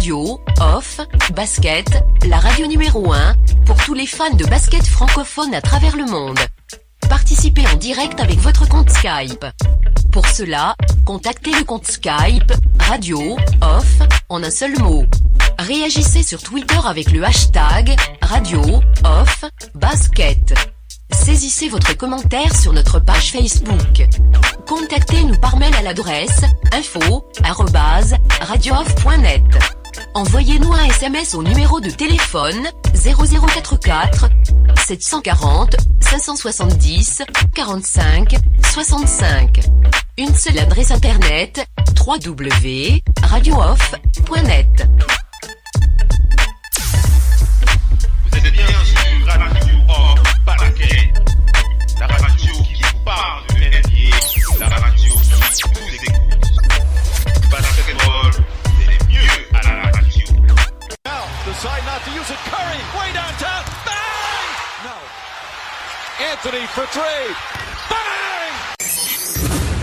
Radio, Off, Basket, la radio numéro 1, pour tous les fans de basket francophone à travers le monde. Participez en direct avec votre compte Skype. Pour cela, contactez le compte Skype, Radio, Off, en un seul mot. Réagissez sur Twitter avec le hashtag, Radio, Off, Basket. Saisissez votre commentaire sur notre page Facebook. Contactez-nous par mail à l'adresse info@radiooff.net. Envoyez-nous un SMS au numéro de téléphone 0044 740 570 45 65. Une seule adresse internet www.radiooff.net. Vous êtes bien sur Radio Off Basket, la radio qui vous parle de NBA, la radio qui vous écoute. Basketball, c'est mieux à la radio. Now, decide not to use it. Curry, way downtown. Bang! No. Anthony for three. Bang!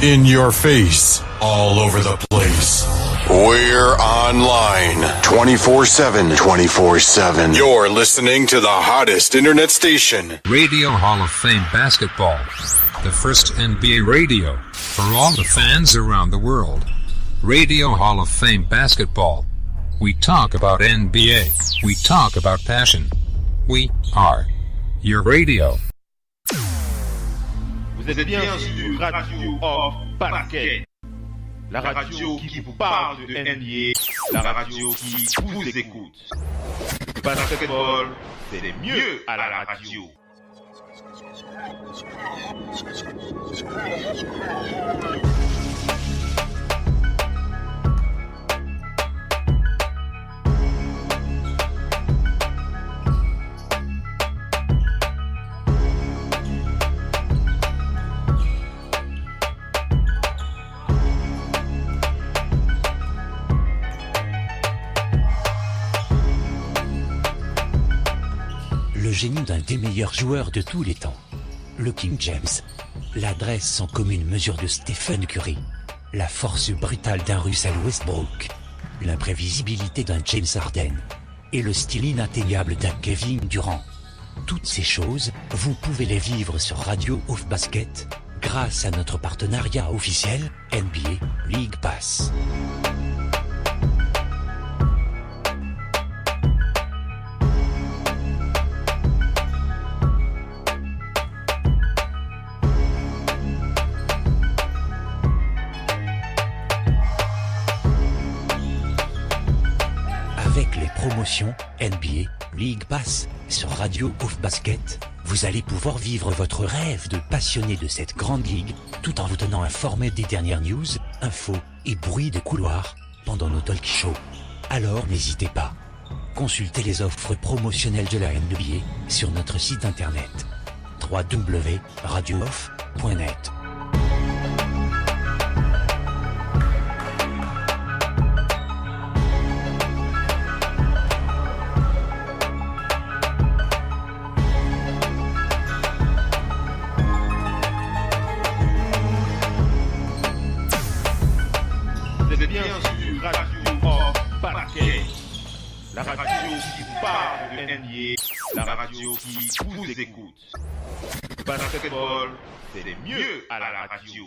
In your face, all over the place. We're online 24/7. 24/7. You're listening to the hottest internet station. Radio Hall of Fame Basketball. The first NBA radio for all the fans around the world. Radio Hall of Fame Basketball. We talk about NBA. We talk about passion. We are your radio. Vous êtes bien sur Radio Off Basket, la radio qui vous parle de NBA, la radio qui vous écoute. Basketball, c'est mieux à la radio. Le génie d'un des meilleurs joueurs de tous les temps, le King James. L'adresse sans commune mesure de Stephen Curry. La force brutale d'un Russell Westbrook. L'imprévisibilité d'un James Harden. Et le style inatteignable d'un Kevin Durant. Toutes ces choses, vous pouvez les vivre sur Radio Off Basket, grâce à notre partenariat officiel, NBA League Pass. Avec les promotions NBA League Pass sur Radio Off Basket, vous allez pouvoir vivre votre rêve de passionné de cette grande ligue, tout en vous tenant informé des dernières news, infos et bruits de couloir pendant nos talk shows. Alors n'hésitez pas. Consultez les offres promotionnelles de la NBA sur notre site internet www.radiooff.net. Vous êtes bien sur Radio Off Basket, la radio qui vous parle de NBA, la radio qui vous écoute. Basketball, c'est mieux à la radio.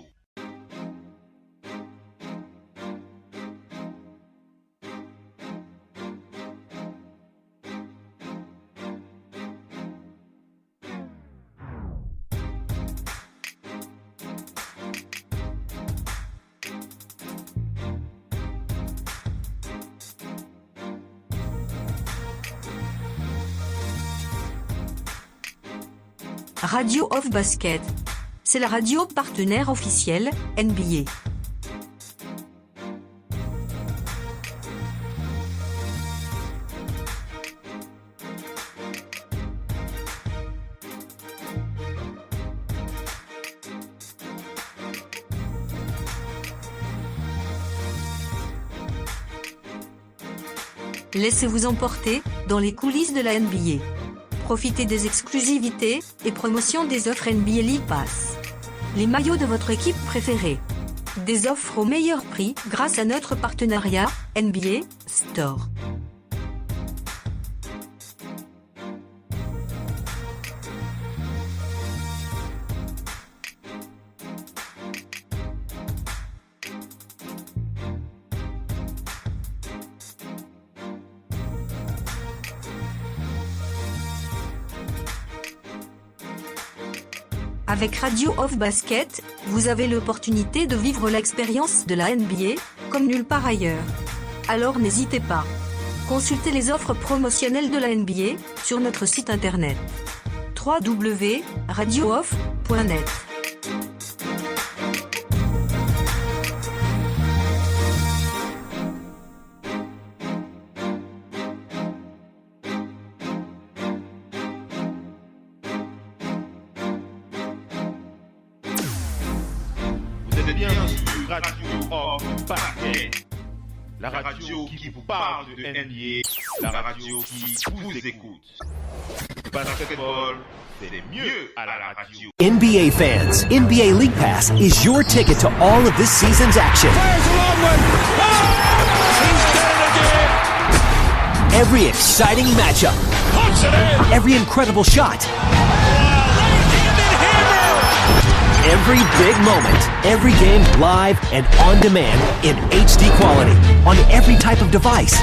Radio Off Basket. C'est la radio partenaire officielle, NBA. Laissez-vous emporter dans les coulisses de la NBA. Profitez des exclusivités et promotions des offres NBA League Pass. Les maillots de votre équipe préférée. Des offres au meilleur prix grâce à notre partenariat NBA Store. Avec Radio Off Basket, vous avez l'opportunité de vivre l'expérience de la NBA, comme nulle part ailleurs. Alors n'hésitez pas. Consultez les offres promotionnelles de la NBA, sur notre site internet. www.radiooff.net. Vous êtes bien sur Radio Off Basket, la radio qui vous parle de NBA, la radio qui vous écoute. Basketball, c'est mieux à la radio. NBA fans, NBA League Pass is your ticket to all of this season's action. Fires a long one. Oh! He's done it again. Every exciting matchup. Puts it in. Every incredible shot. Right-handed hammer. Every big moment. Every game live and on demand in HD quality on every type of device.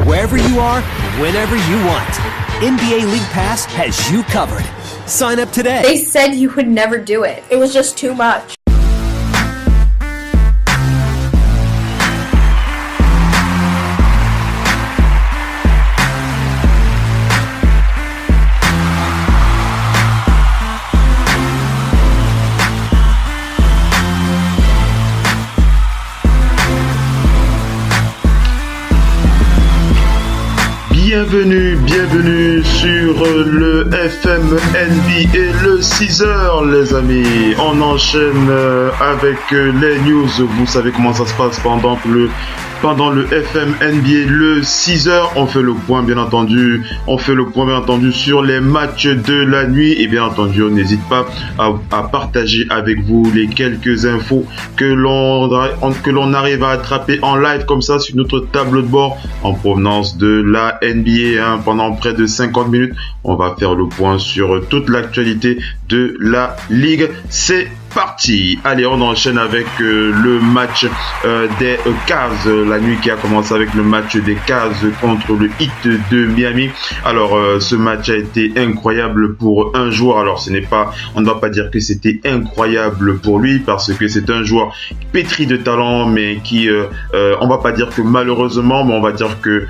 Wherever you are, whenever you want. NBA League Pass has you covered. Sign up today. They said you would never do it. It was just too much. Bienvenue sur le FM NBA, le 6h les amis. On enchaîne avec les news. Vous savez comment ça se passe pendant le FM NBA, le 6h. On fait le point bien entendu sur les matchs de la nuit. Et bien entendu, on n'hésite pas à partager avec vous les quelques infos que l'on arrive à attraper en live comme ça sur notre tableau de bord en provenance de la NBA. Pendant près de 50 minutes, on va faire le point sur toute l'actualité de la Ligue. C'est parti. Allez, on enchaîne avec le match des Cavs. La nuit qui a commencé avec le match des Cavs contre le Heat de Miami. Alors, ce match a été incroyable pour un joueur. Alors, on ne va pas dire que c'était incroyable pour lui parce que c'est un joueur pétri de talent, mais qui, on va pas dire que malheureusement, mais on va dire que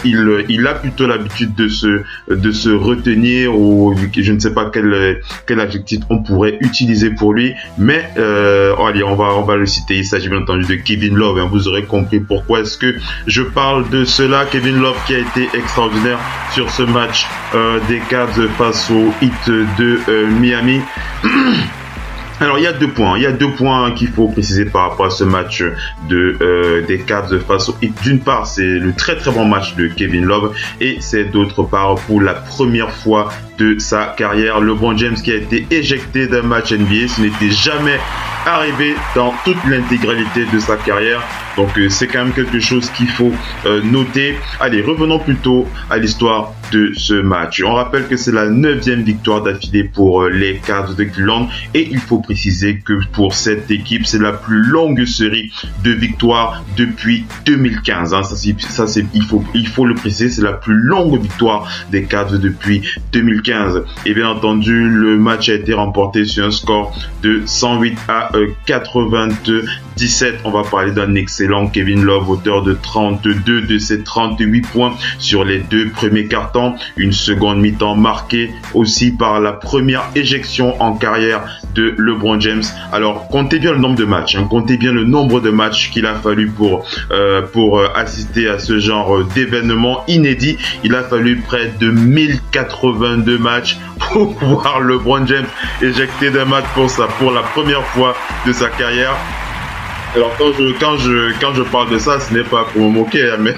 il a plutôt l'habitude de se retenir, ou je ne sais pas quel adjectif on pourrait utiliser pour lui, mais allez, on va le citer. Il s'agit bien entendu de Kevin Love. Vous aurez compris pourquoi est-ce que je parle de cela. Kevin Love qui a été extraordinaire sur ce match des Cavs face au Heat de Miami. Alors il y a deux points qu'il faut préciser par rapport à ce match des Cavs face au Heat. D'une part, c'est le très très bon match de Kevin Love, et c'est d'autre part pour la première fois de sa carrière, LeBron James qui a été éjecté d'un match NBA. Ce n'était jamais arrivé dans toute l'intégralité de sa carrière. Donc c'est quand même quelque chose qu'il faut noter. Allez, revenons plutôt à l'histoire de ce match. On rappelle que c'est la 9e victoire d'affilée pour les Cavs de Cleveland, et il faut préciser que pour cette équipe, c'est la plus longue série de victoires depuis 2015. Il faut le préciser, c'est la plus longue victoire des Cavs depuis 2015. Et bien entendu, le match a été remporté sur un score de 108 à 97. On va parler d'un excellent Kevin Love, auteur de 32 de ses 38 points sur les deux premiers quart-temps. Une seconde mi-temps marquée aussi par la première éjection en carrière de LeBron James. Alors, comptez bien le nombre de matchs, comptez bien le nombre de matchs qu'il a fallu pour assister à ce genre d'événement inédit. Il a fallu près de 1082 matchs pour voir LeBron James éjecté d'un match pour la première fois de sa carrière. Alors quand je parle de ça, ce n'est pas pour me moquer, hein, mais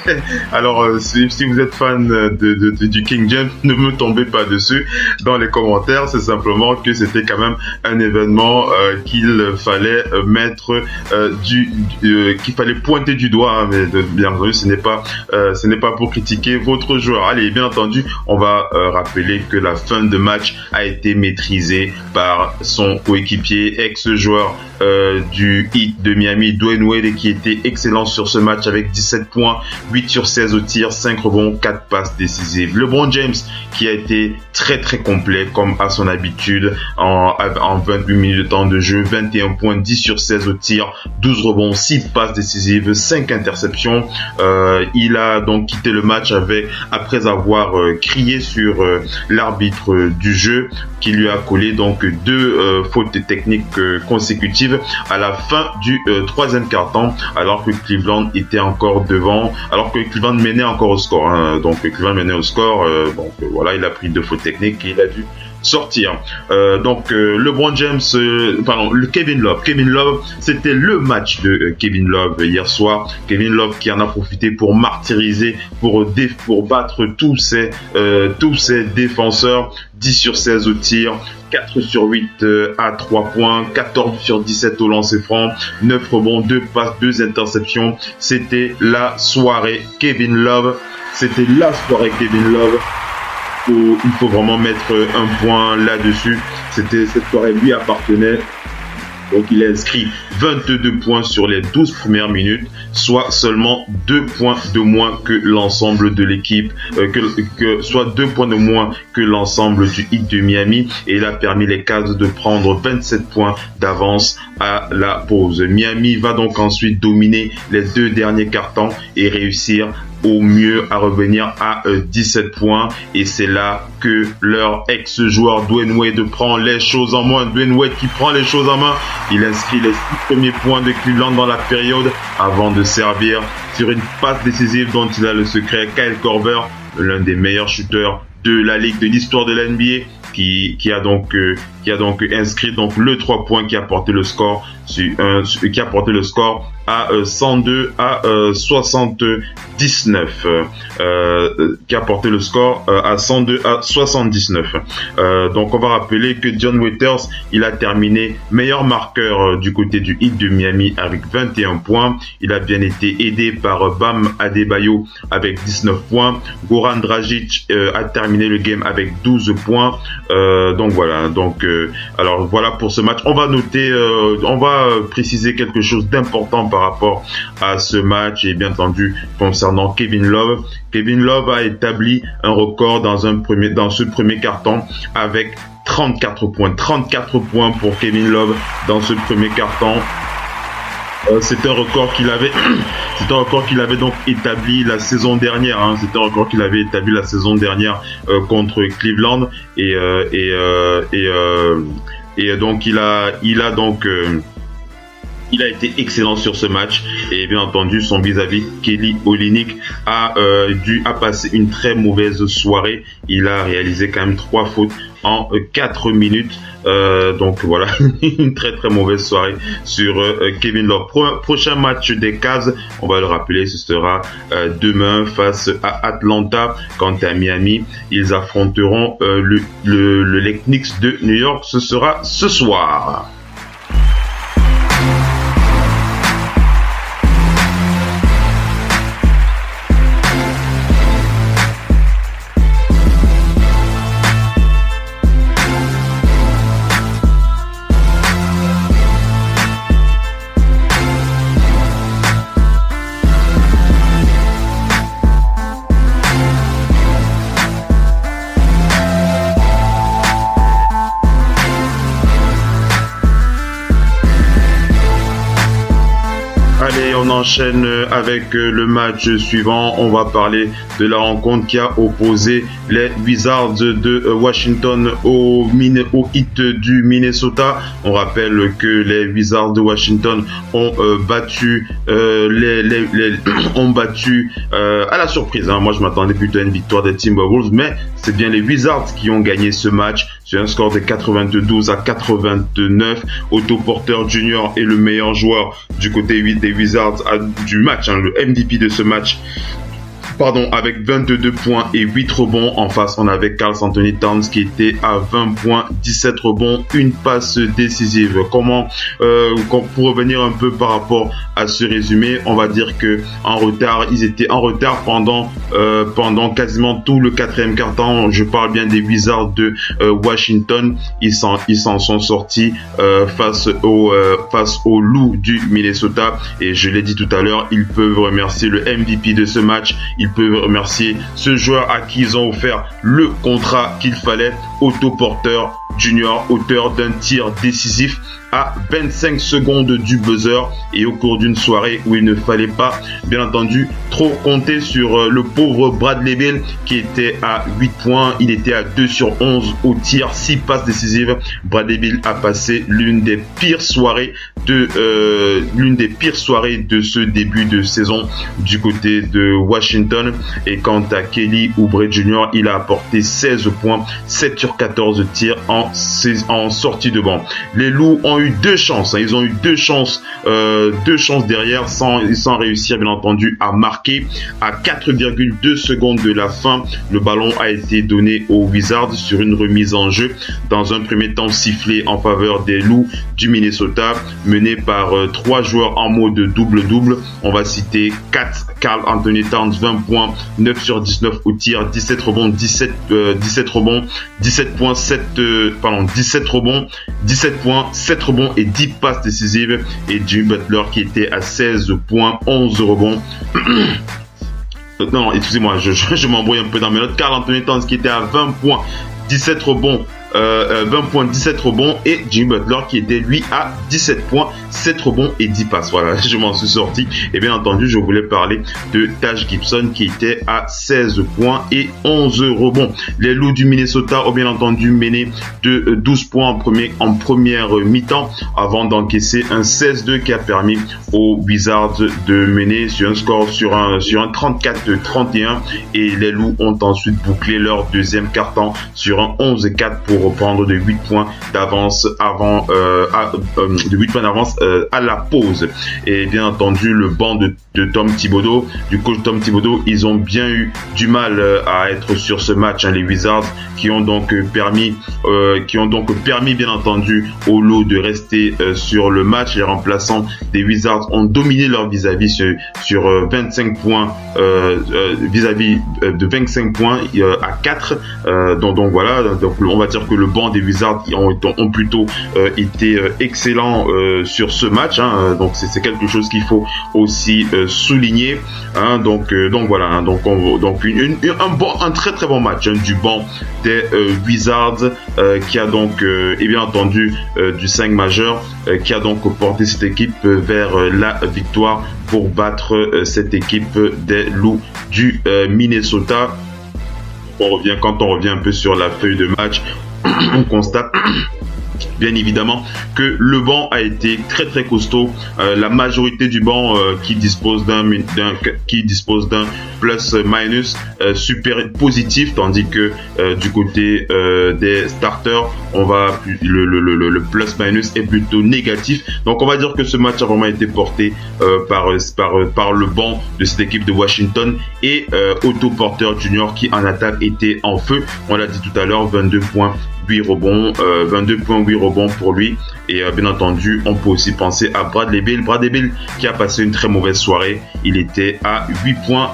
alors si vous êtes fan du King James, ne me tombez pas dessus dans les commentaires. C'est simplement que c'était quand même un événement qu'il fallait mettre qu'il fallait pointer du doigt, hein, mais bien entendu ce n'est pas pour critiquer votre joueur. Allez, bien entendu, on va rappeler que la fin de match a été maîtrisée par son coéquipier, ex-joueur du Heat de Miami, Dwayne Wade, qui était excellent sur ce match avec 17 points, 8 sur 16 au tir, 5 rebonds, 4 passes décisives. LeBron James qui a été très très complet comme à son habitude en 28 minutes de temps de jeu, 21 points, 10 sur 16 au tir, 12 rebonds, 6 passes décisives, 5 interceptions. Il a donc quitté le match après avoir crié sur l'arbitre du jeu qui lui a collé donc 2 fautes techniques consécutives à la fin du troisième quart-temps, alors que Cleveland était encore devant, alors que Cleveland menait encore au score, hein. Donc Cleveland menait au score, voilà, il a pris 2 fautes techniques et il a dû sortir. LeBron James, Kevin Love, c'était le match de Kevin Love hier soir. Kevin Love qui en a profité pour martyriser, pour battre tous ses défenseurs. 10 sur 16 au tir, 4 sur 8 à 3 points, 14 sur 17 au lancer franc, 9 rebonds, 2 passes, 2 interceptions. C'était la soirée Kevin Love. Où il faut vraiment mettre un point là-dessus. Cette soirée lui appartenait. Donc il a inscrit 22 points sur les 12 premières minutes, soit seulement 2 points de moins que l'ensemble de l'équipe, soit 2 points de moins que l'ensemble du Heat de Miami, et il a permis les Cavs de prendre 27 points d'avance à la pause. Miami va donc ensuite dominer les 2 derniers quarts-temps et réussir au mieux à revenir à 17 points, et c'est là que leur ex-joueur Dwayne Wade prend les choses en main. Dwayne Wade qui prend les choses en main, il inscrit les 6 premiers points de Cleveland dans la période avant de servir sur une passe décisive dont il a le secret. Kyle Korver, l'un des meilleurs shooters de la ligue, de l'histoire de la NBA, qui a donc inscrit donc le 3 points qui a porté le score à 102 à 79, qui a porté le score à 102 à 79. Donc on va rappeler que John Waiters, il a terminé meilleur marqueur du côté du Heat de Miami avec 21 points. Il a bien été aidé par Bam Adebayo avec 19 points. Goran Dragic a terminé le game avec 12 points. Donc voilà. Alors voilà pour ce match. On va préciser quelque chose d'important par rapport à ce match, et bien entendu concernant Kevin Love. Kevin Love a établi un record dans ce premier carton avec 34 points. 34 points pour Kevin Love dans ce premier carton. C'est un record qu'il avait donc établi la saison dernière, hein. C'était un record qu'il avait établi la saison dernière contre Cleveland, et donc il a été excellent sur ce match, et bien entendu son vis-à-vis Kelly Olynyk a passé une très mauvaise soirée. Il a réalisé quand même 3 fautes en 4 minutes. Donc voilà, une très très mauvaise soirée sur Kevin Love. Prochain match des Cavs, on va le rappeler, ce sera demain face à Atlanta. Quant à Miami, ils affronteront les Knicks de New York. Ce sera ce soir. enchaîne avec le match suivant. On va parler de la rencontre qui a opposé les Wizards de Washington au Heat du Minnesota. On rappelle que les Wizards de Washington ont battu à la surprise. Moi, je m'attendais plutôt à une victoire des Timberwolves, mais c'est bien les Wizards qui ont gagné ce match sur un score de 92-89. Otto Porter Jr. est le meilleur joueur du côté des Wizards du match, le MVP de ce match. Avec 22 points et 8 rebonds. En face, on avait Karl Anthony Towns qui était à 20 points, 17 rebonds, une passe décisive. Pour revenir un peu par rapport à ce résumé, on va dire que ils étaient en retard pendant quasiment tout le quatrième quart-temps. Je parle bien des Wizards de Washington. Ils s'en sont sortis face aux Loups du Minnesota. Et je l'ai dit tout à l'heure, ils peuvent remercier le MVP de ce match. Ils peuvent remercier ce joueur à qui ils ont offert le contrat qu'il fallait, Otto Porter Jr., auteur d'un tir décisif à 25 secondes du buzzer et au cours d'une soirée où il ne fallait pas, bien entendu, trop compter sur le pauvre Bradley Beal qui était à 8 points. Il était à 2 sur 11 au tir, 6 passes décisives. Bradley Beal a passé l'une des pires soirées de ce début de saison du côté de Washington. Et quant à Kelly Oubre Jr., il a apporté 16 points, 7 sur 14 tirs en sortie de banc. Les Loups ont eu deux chances, ils ont eu deux chances derrière sans réussir bien entendu à marquer. À 4,2 secondes de la fin, le ballon a été donné aux Wizards sur une remise en jeu. Dans un premier temps sifflé en faveur des Loups du Minnesota, mené par 3 joueurs en mode double-double. On va citer Karl Anthony Towns, 20 points, 9 sur 19 au tir, 17 rebonds, 17 points, 17 points, 7 rebonds et 10 passes décisives. Et Jimmy Butler qui était à 16 points, 11 rebonds. Non, excusez-moi, je m'embrouille un peu dans mes notes. Karl Anthony Towns qui était à 20 points, 17 rebonds, 20 points, 17 rebonds, et Jimmy Butler qui était lui à 17 points, 7 rebonds et 10 passes. Voilà, je m'en suis sorti. Et bien entendu, je voulais parler de Taj Gibson qui était à 16 points et 11 rebonds. Les Loups du Minnesota ont bien entendu mené de 12 points en première mi-temps avant d'encaisser un 16-2 qui a permis aux Wizards de mener sur un score sur un 34-31, et les Loups ont ensuite bouclé leur deuxième quart-temps sur un 11-4 pour reprendre de 8 points d'avance à la pause. Et bien entendu, le banc de Tom Thibodeau, du coach Tom Thibodeau, ils ont bien eu du mal à être sur ce match, les Wizards, qui ont donc permis bien entendu aux Loups de rester sur le match. Les remplaçants des Wizards ont dominé leur vis-à-vis sur 25 points vis-à-vis de 25 points à 4. Donc voilà, donc on va dire que le banc des Wizards ont plutôt été excellents sur ce match. Donc c'est quelque chose qu'il faut aussi souligner. Donc voilà. Donc un très très bon match du banc des Wizards qui a donc et bien entendu du 5 majeur qui a donc porté cette équipe vers la victoire pour battre cette équipe des Loups du Minnesota. Quand on revient un peu sur la feuille de match, on constate bien évidemment que le banc a été très très costaud. La majorité du banc qui dispose d'un plus-minus super positif, tandis que du côté des starters, le plus-minus est plutôt négatif. Donc on va dire que ce match a vraiment été porté par le banc de cette équipe de Washington, et Otto Porter Jr. qui en attaque était en feu. On l'a dit tout à l'heure, 22 points, 8 rebonds, 22 points, 8 rebonds pour lui. Et bien entendu, on peut aussi penser à Bradley Beal. Bradley Beal qui a passé une très mauvaise soirée. Il était à 8 points,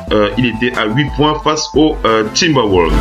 face aux Timberwolves.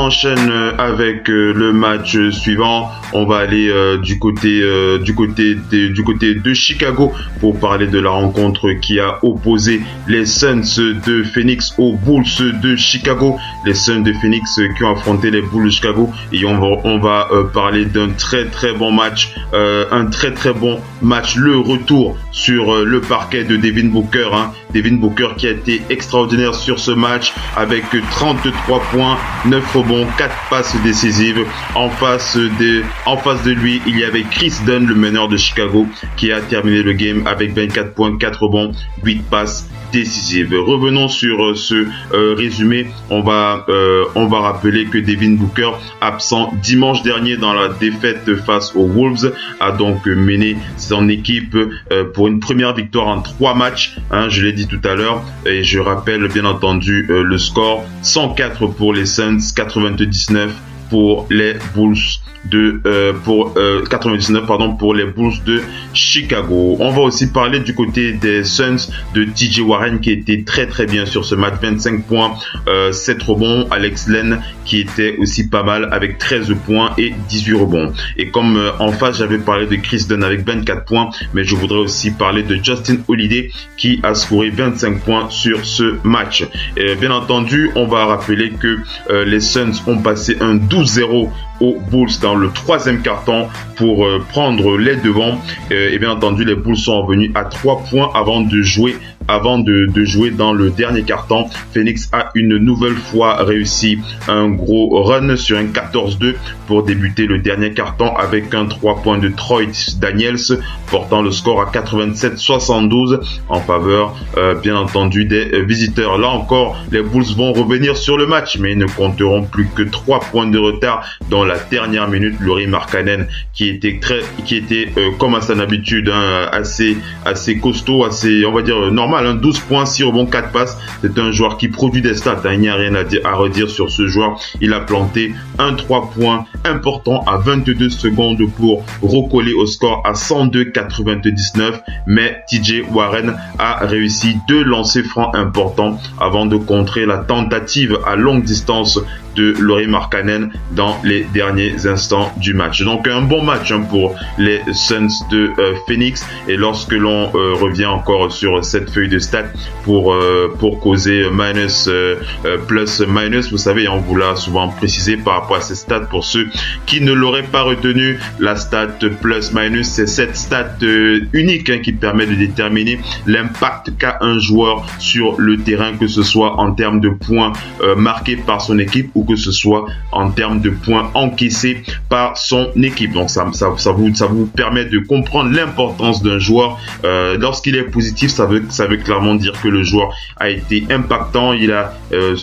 enchaîne avec le match suivant. On va aller du côté de Chicago pour parler de la rencontre qui a opposé les Suns de Phoenix aux Bulls de Chicago. Les Suns de Phoenix qui ont affronté les Bulls de Chicago, et on va parler d'un très bon match, le retour sur le parquet de Devin Booker. Devin Booker qui a été extraordinaire sur ce match avec 33 points, 9 rebonds, 4 passes décisives. En face de lui, il y avait Chris Dunn, le meneur de Chicago, qui a terminé le game avec 24 points, 4 rebonds, 8 passes décisives. Revenons sur ce résumé. On va rappeler que Devin Booker, absent dimanche dernier dans la défaite face aux Wolves, a donc mené son équipe pour une première victoire en 3 matchs. Je l'ai dit tout à l'heure, et je rappelle bien entendu le score: 104 pour les Suns, 99 pour les Bulls de 99 pour les Bulls de Chicago. On va aussi parler du côté des Suns de TJ Warren qui était très bien sur ce match, 25 points, 7 rebonds. Alex Len qui était aussi pas mal avec 13 points et 18 rebonds. Et comme en face j'avais parlé de Chris Dunn avec 24 points, mais je voudrais aussi parler de Justin Holiday qui a scoré 25 points sur ce match. Et bien entendu, on va rappeler que les Suns ont passé un 12-0 aux Bulls dans le 3e quart-temps pour prendre les devants. Et bien entendu, les Bulls sont revenus à 3 points avant de jouer dans le dernier quart-temps. Phoenix a une nouvelle fois réussi un gros run sur un 14-2 pour débuter le dernier quart-temps avec un 3 points de Troy Daniels, portant le score à 87-72 en faveur bien entendu des visiteurs. Là encore, les Bulls vont revenir sur le match, mais ils ne compteront plus que 3 points de retard dans la dernière minute. Lauri Markkanen qui était comme à son habitude assez costaud, assez, on va dire, normal, 12 points, 6 rebonds, 4 passes. C'est un joueur qui produit des stats, il n'y a rien à redire sur ce joueur. Il a planté un 3 points important à 22 secondes pour recoller au score à 102-99, mais TJ Warren a réussi 2 lancers francs importants avant de contrer la tentative à longue distance de Lauri Markkanen dans les derniers instants du match. Donc un bon match pour les Suns de Phoenix. Et lorsque l'on revient encore sur cette feuille de stats pour causer minus, plus, minus, vous savez, on vous l'a souvent précisé par rapport à ces stats. Pour ceux qui ne l'auraient pas retenu, la stat plus minus, c'est cette stat unique qui permet de déterminer l'impact qu'a un joueur sur le terrain, que ce soit en termes de points marqués par son équipe ou que ce soit en termes de points encaissés par son équipe. Donc ça vous permet de comprendre l'importance d'un joueur. Lorsqu'il est positif, ça veut clairement dire que le joueur a été impactant, il a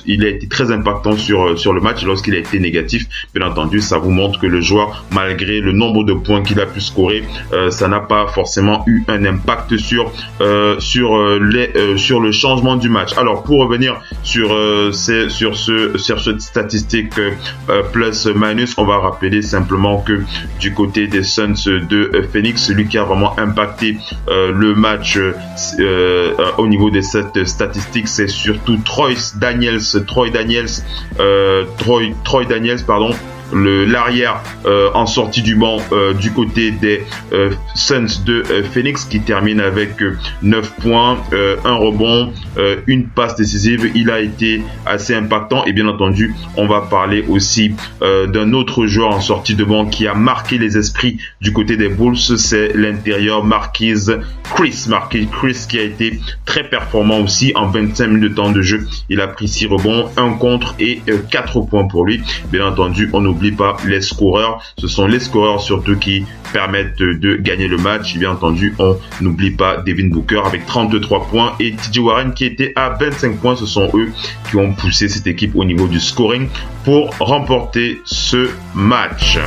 été très impactant sur le match. Lorsqu'il a été négatif, bien entendu, ça vous montre que le joueur, malgré le nombre de points qu'il a pu scorer, ça n'a pas forcément eu un impact sur le changement du match. Alors pour revenir sur cette statistique plus minus, on va rappeler simplement que du côté des Suns de Phoenix, celui qui a vraiment impacté le match au niveau de cette statistique, c'est surtout Troy Daniels, l'arrière en sortie du banc du côté des Suns de Phoenix, qui termine avec 9 points, 1 rebond, une passe décisive. Il a été assez impactant. Et bien entendu, on va parler aussi d'un autre joueur en sortie de banc qui a marqué les esprits du côté des Bulls, c'est l'intérieur Marquise Chris qui a été très performant aussi en 25 minutes de temps de jeu. Il a pris 6 rebonds, 1 contre et 4 points pour lui. Bien entendu, on n'oublie pas les scoreurs. Ce sont les scoreurs surtout qui permettent de gagner le match. Bien entendu, on n'oublie pas Devin Booker avec 33 points et TJ Warren qui était à 25 points. Ce sont eux qui ont poussé cette équipe au niveau du scoring pour remporter ce match.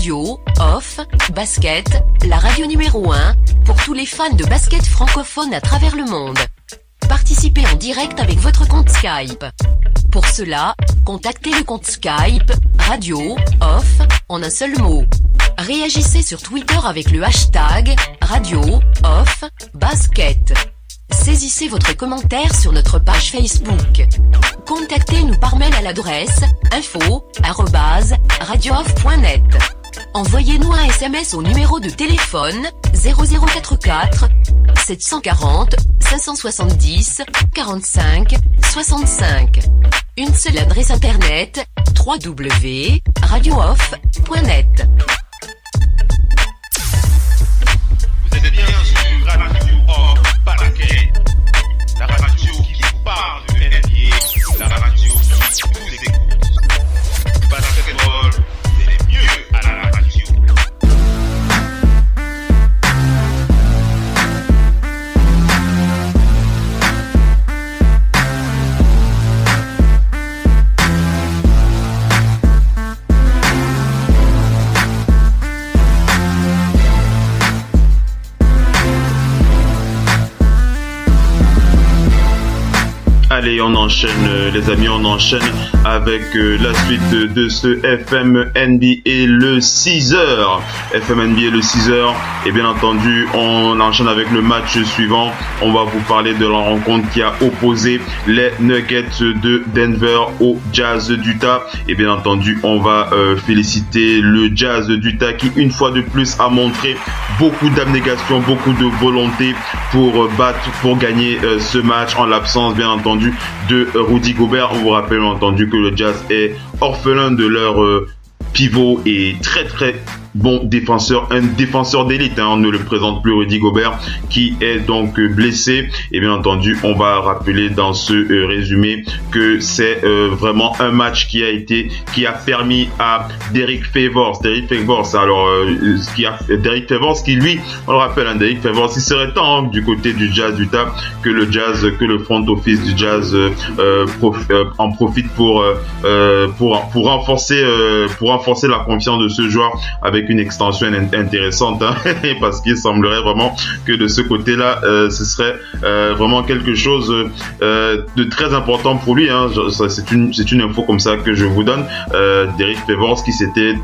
Radio, Off, Basket, la radio numéro 1, pour tous les fans de basket francophone à travers le monde. Participez en direct avec votre compte Skype. Pour cela, contactez le compte Skype, Radio, Off, en un seul mot. Réagissez sur Twitter avec le hashtag, Radio, Off, Basket. Saisissez votre commentaire sur notre page Facebook. Contactez-nous par mail à l'adresse info@radiooff.net. Envoyez-nous un SMS au numéro de téléphone 0044 740 570 45 65. Une seule adresse internet www.radiooff.net. Vous êtes bien sur Radio Off Basket, la radio qui vous parle de NBA, la radio qui vous écoute. Basketball, c'est mieux à la radio. Allez, on enchaîne les amis, on enchaîne avec la suite de ce FM NBA le 6h. FM NBA le 6h, et bien entendu, on enchaîne avec le match suivant. On va vous parler de la rencontre qui a opposé les Nuggets de Denver au Jazz d'Utah. Et bien entendu, on va féliciter le Jazz d'Utah qui, une fois de plus, a montré beaucoup d'abnégation, beaucoup de volonté pour gagner ce match en l'absence, bien entendu, de Rudy Gobert. On vous rappelle, bien entendu, que le Jazz est orphelin de leur pivot et très très bon défenseur, un défenseur d'élite, on ne le présente plus, Rudy Gobert, qui est donc blessé. Et bien entendu, on va rappeler dans ce résumé que c'est vraiment un match qui a permis à Derrick Favors, alors Derrick Favors qui, lui, on le rappelle, Derrick Favors, il serait temps du côté du Jazz d'Utah que le front office du Jazz en profite pour renforcer la confiance de ce joueur avec une extension intéressante, parce qu'il semblerait vraiment que de ce côté-là, ce serait vraiment quelque chose de très important pour lui. C'est une info comme ça que je vous donne. Derrick Favors qui s'était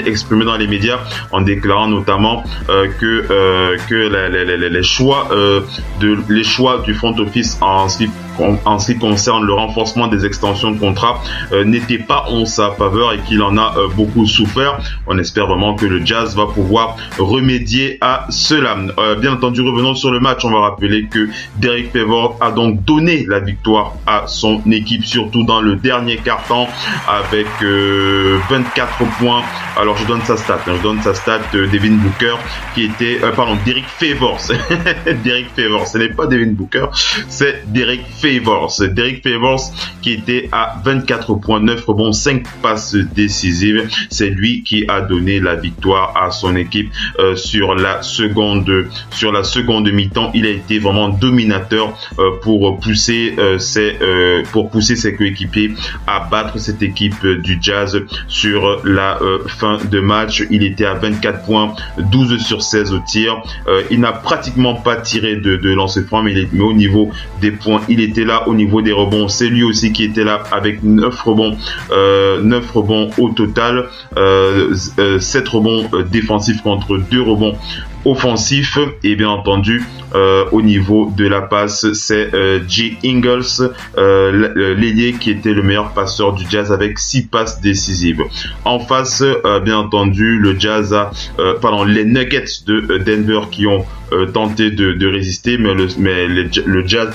exprimé dans les médias en déclarant notamment que les choix du front office en ce qui concerne le renforcement des extensions de contrat n'étaient pas en sa faveur et qu'il en a beaucoup souffert. On espère vraiment que le Jazz va pouvoir remédier à cela. Bien entendu, revenons sur le match. On va rappeler que Derrick Favors a donc donné la victoire à son équipe, surtout dans le dernier quart-temps, avec 24 points. Alors je donne sa stat, Devin Booker qui était Derrick Favors. Derrick Favors, ce n'est pas Devin Booker, c'est Derrick Favors qui était à 24 points, 9 rebonds, 5 passes décisives. C'est lui qui a donné la victoire à son équipe sur la seconde mi-temps. Il a été vraiment dominateur pour pousser ses coéquipiers à battre cette équipe du Jazz sur la fin de match. Il était à 24 points, 12 sur 16 au tir. Il n'a pratiquement pas tiré de lancer franc, mais au niveau des points, il était là. Au niveau des rebonds, c'est lui aussi qui était là avec 9 rebonds au total, 7 rebonds défensifs contre 2 rebonds offensifs. Et bien entendu, au niveau de la passe, c'est Jay Ingles, l'ailier, qui était le meilleur passeur du Jazz avec 6 passes décisives. En face, bien entendu, les Nuggets de Denver qui ont tenté de résister, mais le Jazz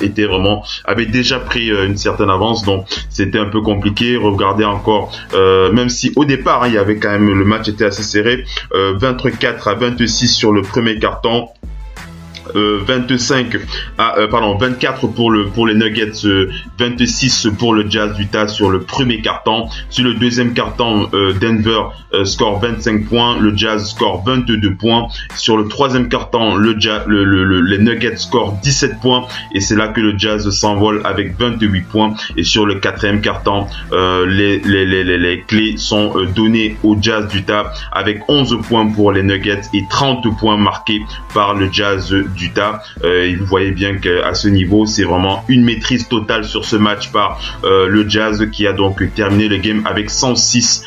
avait déjà pris une certaine avance, donc c'était un peu compliqué. Regardez encore, même si au départ, il y avait quand même, le match était assez serré, 24 à 26 sur le premier quart-temps. 24 pour les Nuggets, 26 pour le Jazz d'Utah sur le premier quart-temps. Sur le deuxième quart-temps, Denver score 25 points, le Jazz score 22 points. Sur le troisième quart-temps, les Nuggets scorent 17 points et c'est là que le Jazz s'envole avec 28 points. Et sur le quatrième quart-temps, les clés sont données au Jazz d'Utah avec 11 points pour les Nuggets et 30 points marqués par le Jazz d'Utah. Et vous voyez bien qu'à ce niveau, c'est vraiment une maîtrise totale sur ce match par le Jazz qui a donc terminé le game avec 106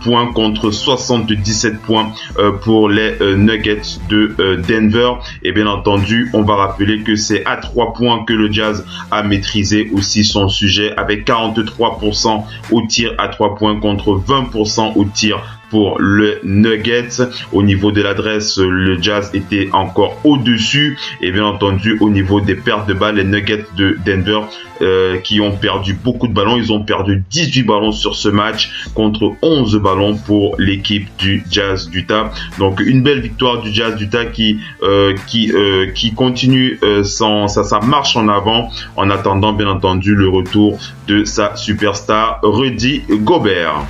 points contre 77 points pour les Nuggets de Denver. Et bien entendu, on va rappeler que c'est à 3 points que le Jazz a maîtrisé aussi son sujet avec 43% au tir à 3 points contre 20% au tir pour le Nuggets. Au niveau de l'adresse, le Jazz était encore au-dessus. Et bien entendu, au niveau des pertes de balles, les Nuggets de Denver qui ont perdu beaucoup de ballons. Ils ont perdu 18 ballons sur ce match contre 11 ballons pour l'équipe du Jazz d'Utah. Donc une belle victoire du Jazz d'Utah qui continue sa marche en avant en attendant bien entendu le retour de sa superstar Rudy Gobert.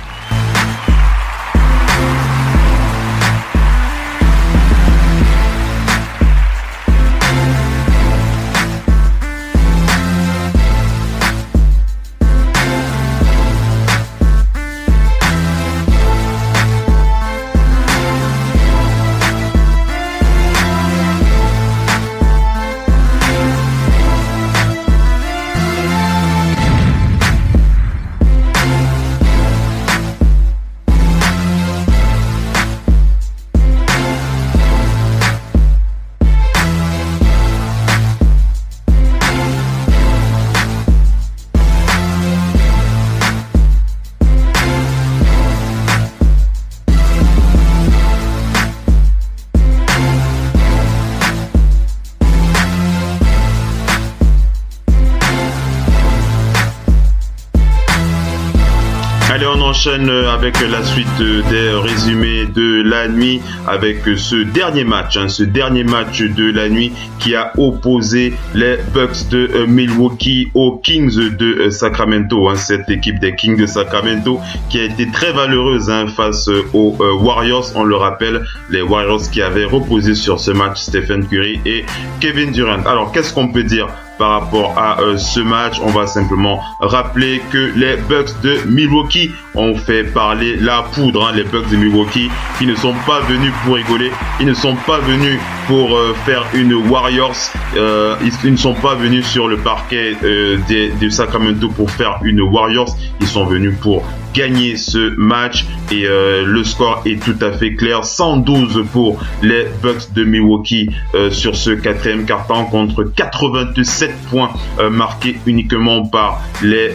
Allez, on enchaîne avec la suite des résumés de la nuit avec ce dernier match de la nuit qui a opposé les Bucks de Milwaukee aux Kings de Sacramento. Cette équipe des Kings de Sacramento qui a été très valeureuse face aux Warriors. On le rappelle, les Warriors qui avaient reposé sur ce match Stephen Curry et Kevin Durant. Alors, qu'est-ce qu'on peut dire par rapport à ce match? On va simplement rappeler que les Bucks de Milwaukee ont fait parler la poudre. Les Bucks de Milwaukee qui ne sont pas venus pour rigoler, ils ne sont pas venus pour faire une Warriors, ils ne sont pas venus sur le parquet de Sacramento pour faire une Warriors, ils sont venus pour gagner ce match et le score est tout à fait clair, 112 pour les Bucks de Milwaukee sur ce quatrième quart-temps contre 87 points marqués uniquement par les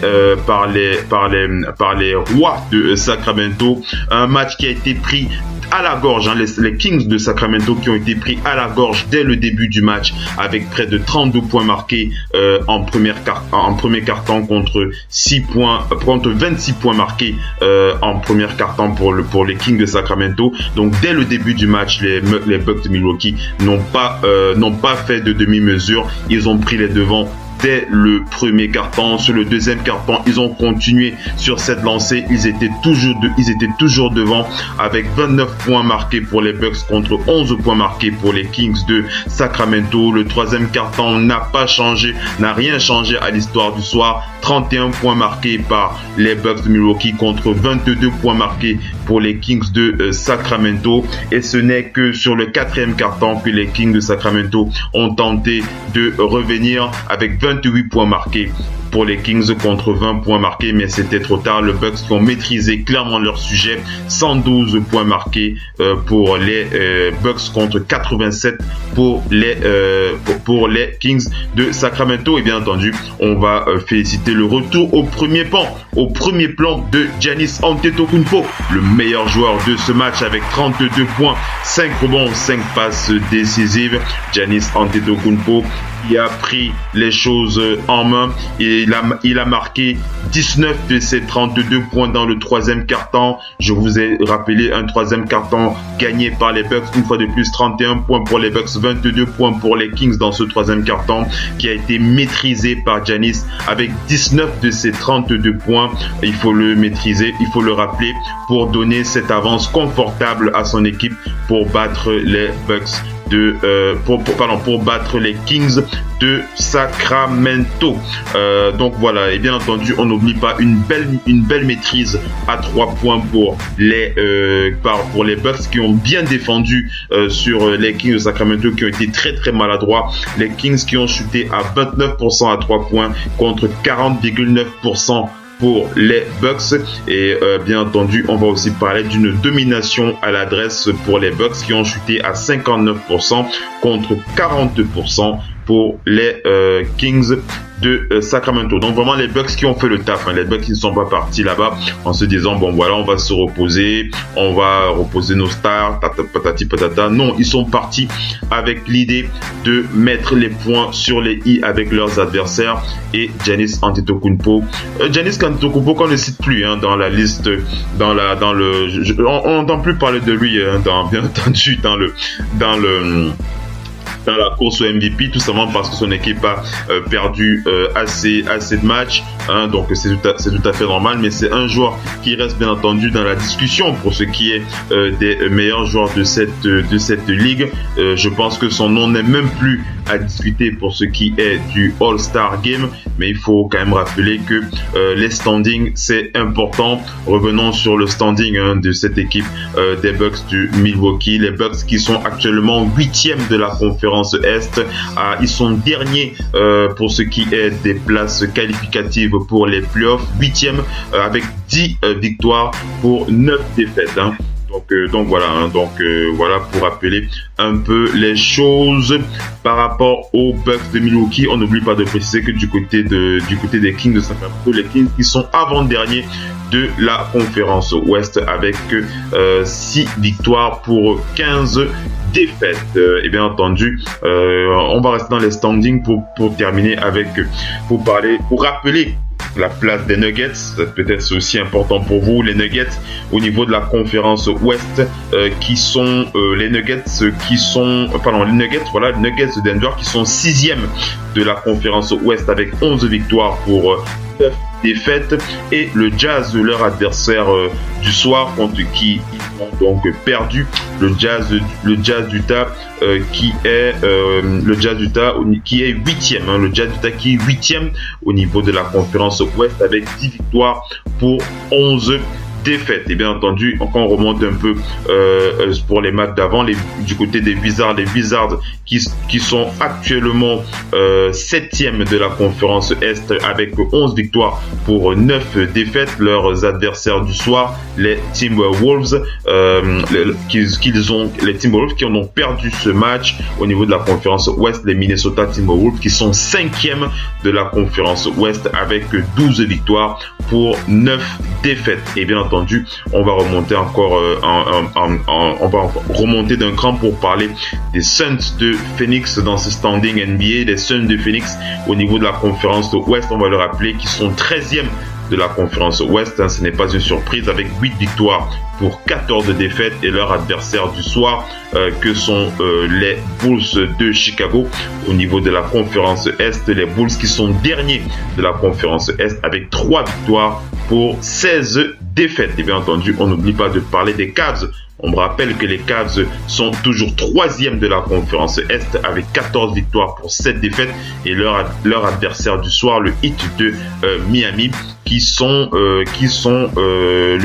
rois de Sacramento. Un match qui a été pris à la gorge, les Kings de Sacramento qui ont été pris à la gorge dès le début du match avec près de 32 points marqués en premier quart-temps contre 26 points marqués en premier quart-temps pour les Kings de Sacramento. Donc dès le début du match, les Bucks de Milwaukee n'ont pas fait de demi-mesure, ils ont pris les devants dès le premier quart-temps. Sur le deuxième quart-temps, ils ont continué sur cette lancée. Ils étaient toujours devant avec 29 points marqués pour les Bucks contre 11 points marqués pour les Kings de Sacramento. Le troisième quart-temps n'a rien changé à l'histoire du soir. 31 points marqués par les Bucks de Milwaukee contre 22 points marqués pour les Kings de Sacramento. Et ce n'est que sur le quatrième quart-temps que les Kings de Sacramento ont tenté de revenir avec 28 points marqués pour les Kings contre 20 points marqués, mais c'était trop tard. Les Bucks qui ont maîtrisé clairement leur sujet, 112 points marqués pour les Bucks contre 87 pour les Kings de Sacramento. Et bien entendu, on va féliciter le retour au premier plan de Giannis Antetokounmpo, le meilleur joueur de ce match avec 32 points, 5 rebonds, 5 passes décisives. Giannis Antetokounmpo qui a pris les choses en main. Et il a marqué 19 de ses 32 points dans le troisième quart-temps. Je vous ai rappelé un troisième quart-temps gagné par les Bucks. Une fois de plus, 31 points pour les Bucks, 22 points pour les Kings dans ce troisième quart-temps qui a été maîtrisé par Giannis avec 19 de ses 32 points. Il faut le maîtriser, il faut le rappeler pour donner cette avance confortable à son équipe pour battre les Bucks pour battre les Kings de Sacramento. Donc voilà, et bien entendu, on n'oublie pas une belle maîtrise à 3 points pour les Bucks qui ont bien défendu sur les Kings de Sacramento qui ont été très très maladroits. Les Kings qui ont chuté à 29% à 3 points contre 40,9% pour les Bucks. Et bien entendu, on va aussi parler d'une domination à l'adresse pour les Bucks qui ont chuté à 59% contre 42% pour les Kings de Sacramento. Donc vraiment les Bucks qui ont fait le taf, les Bucks qui ne sont pas partis là-bas en se disant bon voilà, on va se reposer, on va reposer nos stars, patati patata. Non, ils sont partis avec l'idée de mettre les points sur les i avec leurs adversaires. Et Giannis Antetokounmpo, qu'on ne cite plus dans la liste, on n'entend plus parler de lui bien entendu dans la course au MVP, tout simplement parce que son équipe a perdu assez de matchs, donc c'est tout à fait normal, mais c'est un joueur qui reste bien entendu dans la discussion pour ce qui est des meilleurs joueurs de cette ligue. Je pense que son nom n'est même plus à discuter pour ce qui est du All-Star Game, mais il faut quand même rappeler que les standings c'est important. Revenons sur le standing de cette équipe des Bucks du Milwaukee. Les Bucks qui sont actuellement 8e de la conférence Est, ils sont derniers pour ce qui est des places qualificatives pour les playoffs, 8e avec 10 victoires pour 9 défaites. Donc voilà pour rappeler un peu les choses par rapport aux Bucks de Milwaukee. On n'oublie pas de préciser que du côté des Kings de Sacramento, les Kings qui sont avant-derniers de la conférence Ouest avec 6 victoires pour 15 défaites. Et bien entendu, on va rester dans les standings pour terminer pour rappeler la place des Nuggets. Peut-être aussi important pour vous, les Nuggets au niveau de la conférence Ouest qui sont les Nuggets de Denver qui sont 6e de la conférence Ouest avec 11 victoires pour 9 défaites, et le Jazz, leur adversaire du soir contre qui ils ont donc perdu, le Jazz d'Utah qui est 8e, le Jazz d'Utah qui est 8e au niveau de la conférence Ouest avec 10 victoires pour 11 défaites. Et bien entendu, quand on remonte un peu pour les matchs d'avant, du côté des Wizards, les Wizards qui sont actuellement 7e de la conférence Est avec 11 victoires pour 9 défaites. Leurs adversaires du soir, les Timberwolves, les Timberwolves qui ont perdu ce match au niveau de la conférence Ouest, les Minnesota Timberwolves qui sont 5e de la conférence Ouest avec 12 victoires pour 9 défaites. Et bien entendu, on va remonter encore d'un cran pour parler des Suns de Phoenix dans ce standing NBA. Les Suns de Phoenix au niveau de la conférence Ouest, on va le rappeler, qui sont 13e de la conférence Ouest, ce n'est pas une surprise, avec 8 victoires pour 14 défaites, et leur adversaire du soir que sont les Bulls de Chicago au niveau de la conférence Est. Les Bulls qui sont derniers de la conférence Est avec 3 victoires pour 16 défaites. Et bien entendu, on n'oublie pas de parler des Cavs. On me rappelle que les Cavs sont toujours 3e de la conférence Est avec 14 victoires pour 7 défaites, et leur adversaire du soir, le Heat de Miami, qui sont le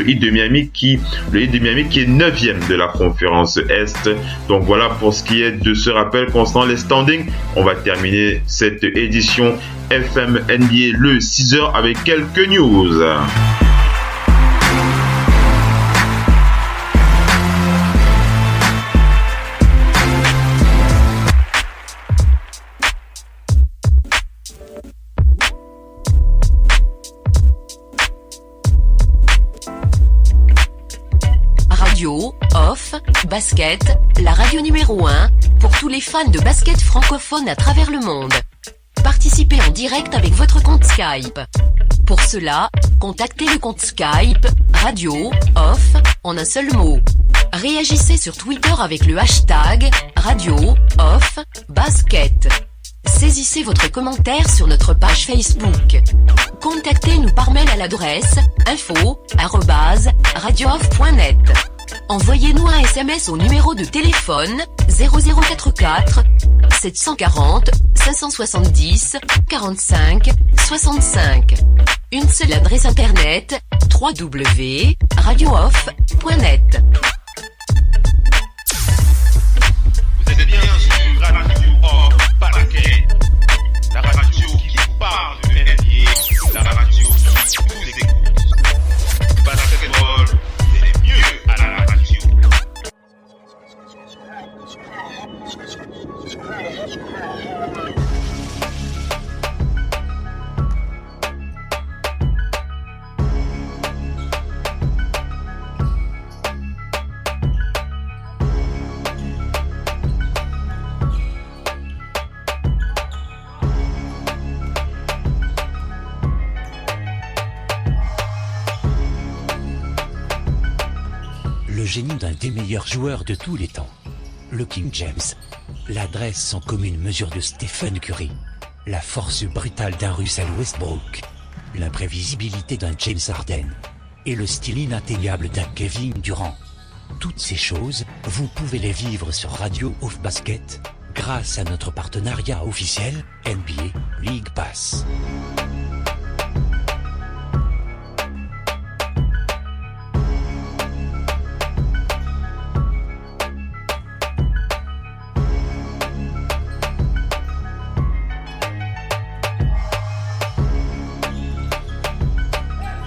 Heat de Miami qui est 9e de la conférence Est. Donc voilà pour ce qui est de ce rappel concernant les standings. On va terminer cette édition FM NBA le 6h avec quelques news. Radio Off Basket, la radio numéro 1 pour tous les fans de basket francophone à travers le monde. Participez en direct avec votre compte Skype. Pour cela, contactez le compte Skype Radio Off en un seul mot. Réagissez sur Twitter avec le hashtag Radio Off Basket. Saisissez votre commentaire sur notre page Facebook. Contactez-nous par mail à l'adresse info@radiooff.net. Envoyez-nous un SMS au numéro de téléphone 0044 740 570 45 65. Une seule adresse internet www.radiooff.net. Vous êtes bien sur Radio Off Basket, la radio qui vous parle de NBA, la radio qui vous écoute. Basketball, c'est mieux à la radio. Le génie d'un des meilleurs joueurs de tous les temps, le King James, l'adresse sans commune mesure de Stephen Curry, la force brutale d'un Russell Westbrook, l'imprévisibilité d'un James Harden et le style inatteignable d'un Kevin Durant. Toutes ces choses, vous pouvez les vivre sur Radio Off Basket grâce à notre partenariat officiel NBA League Pass.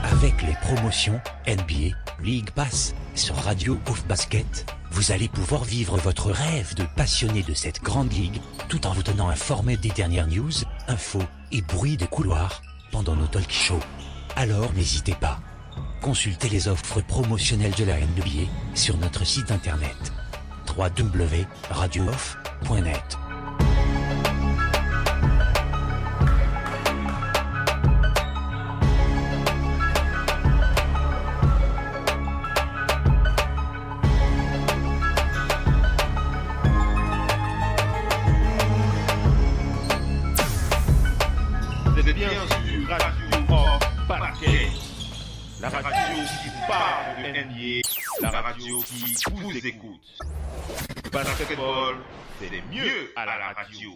Avec les promotions NBA League Pass sur Radio Off Basket, vous allez pouvoir vivre votre rêve de passionné de cette grande ligue tout en vous tenant informé des dernières news, infos et bruits de couloir pendant nos talk shows. Alors n'hésitez pas. Consultez les offres promotionnelles de la NBA sur notre site internet www.radiooff.net. Vous êtes bien sur Radio Off Basket, la radio qui vous parle de NBA, la radio qui vous écoute. Basketball, c'est mieux à la radio.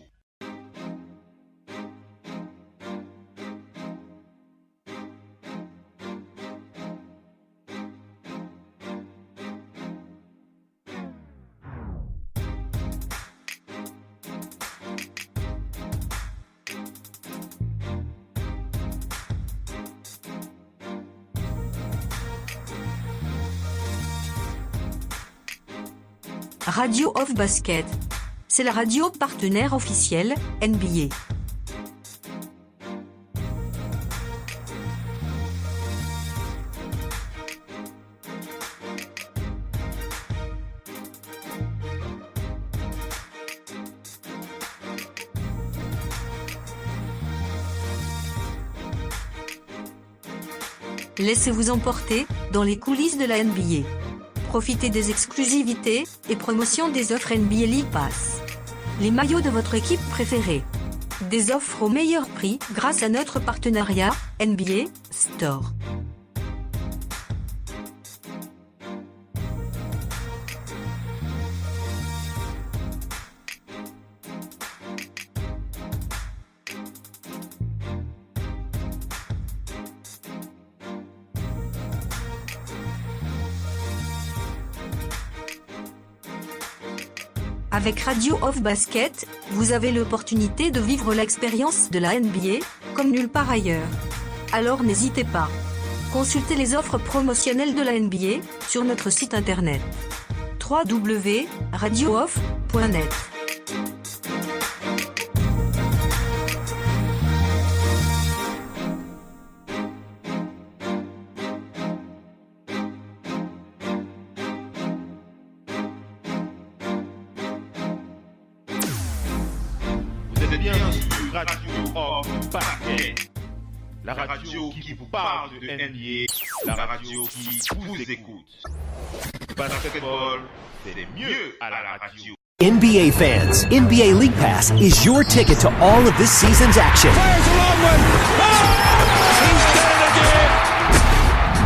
Radio Off Basket. C'est la radio partenaire officielle NBA. Laissez-vous emporter dans les coulisses de la NBA. Profitez des exclusivités et promotions des offres NBA League Pass. Les maillots de votre équipe préférée. Des offres au meilleur prix grâce à notre partenariat NBA Store. Avec Radio Off Basket, vous avez l'opportunité de vivre l'expérience de la NBA comme nulle part ailleurs. Alors n'hésitez pas. Consultez les offres promotionnelles de la NBA sur notre site internet www.radiooff.net. êtes bien sur Radio Off Basket, la radio qui vous parle de NBA, la radio qui vous écoute. Basketball, c'est mieux à la radio. NBA fans, NBA League Pass is your ticket to all of this season's action.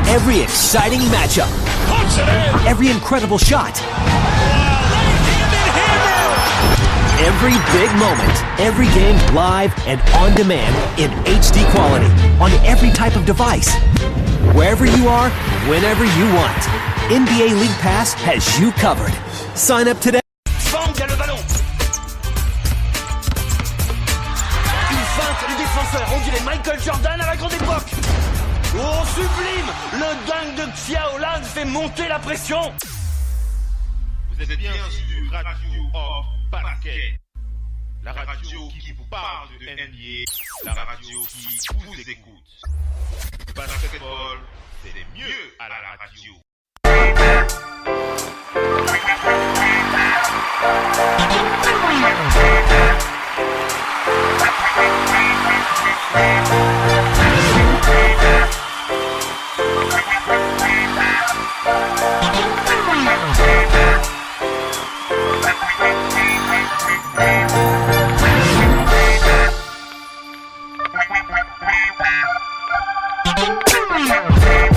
Every exciting matchup, every incredible shot, every big moment, every game live and on demand in HD quality on every type of device. Wherever you are, whenever you want. NBA League Pass has you covered. Sign up today. Bang, le ballon. Une feinte du défenseur, on dirait Michael Jordan à la grande époque. Oh, sublime! Le dingue de Xiaolan fait monter la pression. Vous êtes bien sur Radio Off Basket, la radio qui vous parle de NBA, la radio qui vous écoute. Basketball, c'est mieux à la radio.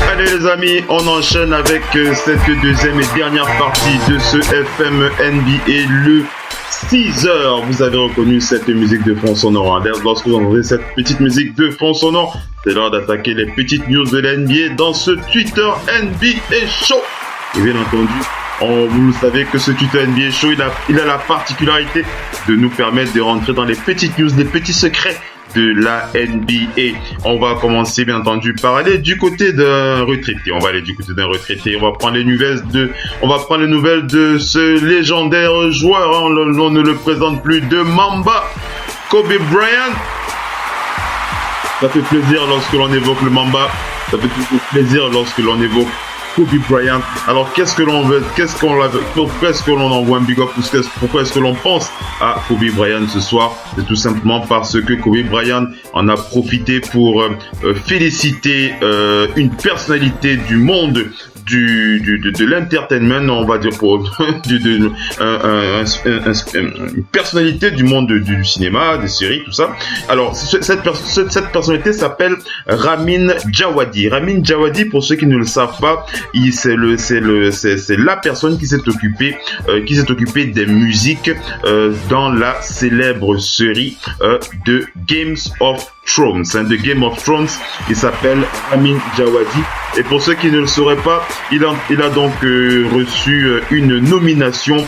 Allez les amis, on enchaîne avec cette deuxième et dernière partie de ce FM NBA, le 6h. Vous avez reconnu cette musique de fond sonore. Lorsque vous entendez cette petite musique de fond sonore, c'est l'heure d'attaquer les petites news de la NBA dans ce Twitter NBA Show. Et bien entendu, vous le savez que ce Twitter NBA Show, il a la particularité de nous permettre de rentrer dans les petites news, les petits secrets de la NBA. On va commencer bien entendu par aller du côté d'un retraité. On va prendre les nouvelles de ce légendaire joueur. On ne le présente plus, de Mamba, Kobe Bryant. Ça fait plaisir lorsque l'on évoque le Mamba. Ça fait toujours plaisir lorsque l'on évoque Kobe Bryant. Alors qu'est-ce que l'on veut, pourquoi est-ce que l'on envoie un big up, pourquoi est-ce que l'on pense à Kobe Bryant ce soir? C'est tout simplement parce que Kobe Bryant en a profité pour féliciter une personnalité du monde de l'entertainment, on va dire, pour une personnalité du monde du cinéma, des séries, tout ça. Alors cette personnalité s'appelle Ramin Djawadi. Ramin Djawadi, pour ceux qui ne le savent pas, c'est la personne qui s'est occupée des musiques dans la célèbre série de Game of Thrones. De Game of Thrones, il s'appelle Ramin Djawadi. Et pour ceux qui ne le sauraient pas, il a donc reçu une nomination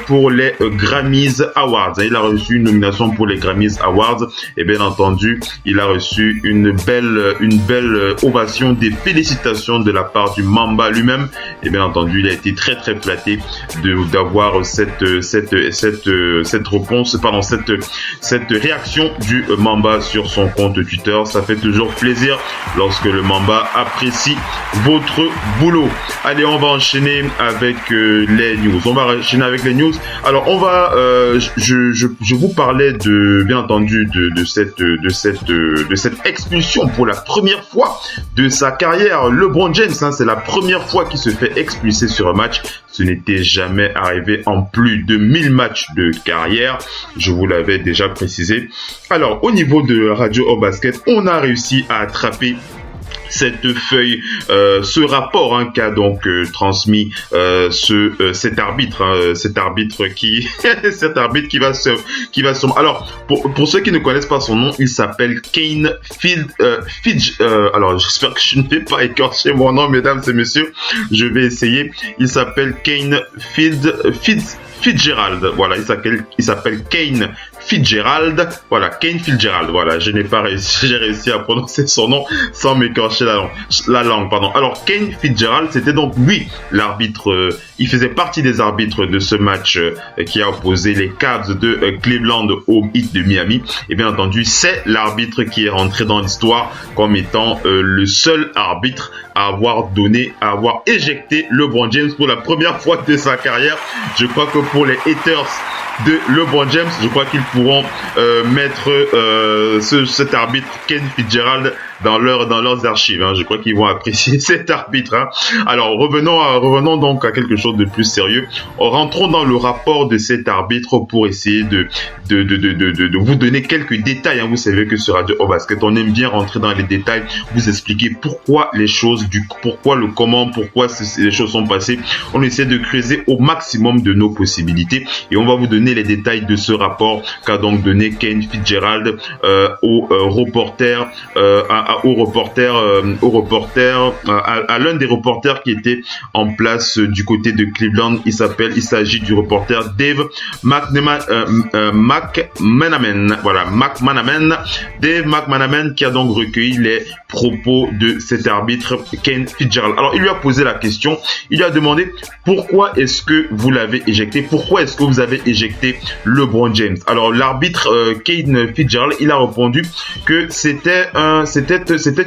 pour les Grammys Awards. Il a reçu une nomination pour les Grammys Awards. Et bien entendu, il a reçu une belle ovation, des félicitations de la part du Mamba lui-même. Et bien entendu, il a été très très flatté d'avoir cette réaction du Mamba sur son compte Twitter. Ça fait toujours plaisir lorsque le Mamba apprécie votre boulot. Allez, on va enchaîner avec les news. Alors, on va, je vous parlais bien entendu de cette expulsion pour la première fois de sa carrière. LeBron James, c'est la première fois qu'il se fait expulser sur un match. Ce n'était jamais arrivé en plus de 1000 matchs de carrière. Je vous l'avais déjà précisé. Alors, au niveau de Radio Off Basket, on a réussi à attraper cette feuille, ce rapport qu'a donc transmis cet arbitre qui va se alors pour ceux qui ne connaissent pas son nom, il s'appelle Kane alors j'espère que je ne vais pas écorcher mon nom, mesdames et messieurs, je vais essayer. Il s'appelle Kane Fitzgerald, voilà, il s'appelle Kane Fitzgerald, voilà, Kane Fitzgerald, voilà, j'ai réussi à prononcer son nom sans m'écorcher la langue, pardon. Alors, Kane Fitzgerald, c'était donc lui, l'arbitre, il faisait partie des arbitres de ce match qui a opposé les Cavs de Cleveland au Heat de Miami, et bien entendu, c'est l'arbitre qui est rentré dans l'histoire comme étant le seul arbitre à avoir éjecté LeBron James pour la première fois de sa carrière. Je crois que pour les haters de LeBron James. Je crois qu'ils pourront mettre cet arbitre Ken Fitzgerald dans leurs archives. Je crois qu'ils vont apprécier cet arbitre. Alors revenons donc à quelque chose de plus sérieux. Rentrons dans le rapport de cet arbitre pour essayer de vous donner quelques détails. Vous savez que sur Radio Basket, on aime bien rentrer dans les détails, vous expliquer pourquoi les choses, pourquoi le comment, pourquoi les choses sont passées. On essaie de creuser au maximum de nos possibilités et on va vous donner les détails de ce rapport qu'a donc donné Ken Fitzgerald au reporter, à l'un des reporters qui était en place du côté de Cleveland. Il s'agit du reporter Dave McManaman. Voilà, Dave McManaman qui a donc recueilli les propos de cet arbitre Ken Fitzgerald. Alors il lui a posé la question, il lui a demandé pourquoi est-ce que vous l'avez éjecté, pourquoi est-ce que vous avez éjecté LeBron James. Alors l'arbitre Ken Fitzgerald, il a répondu que c'était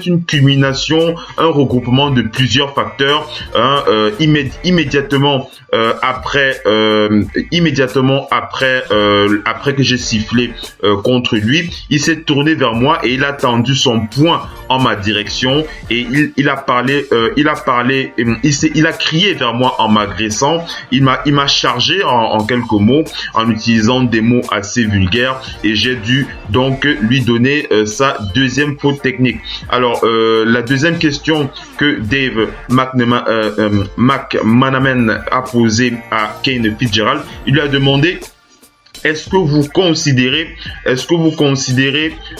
une culmination, un regroupement de plusieurs facteurs. Immédiatement après que j'ai sifflé contre lui, il s'est tourné vers moi et il a tendu son poing en ma direction et il a crié vers moi en m'agressant. Il m'a chargé en quelques mots en utilisant des mots assez vulgaires et j'ai dû donc lui donner sa deuxième faute technique. Alors la deuxième question que Dave McManaman a posée à Ken Fitzgerald, il lui a demandé: est-ce que vous considérez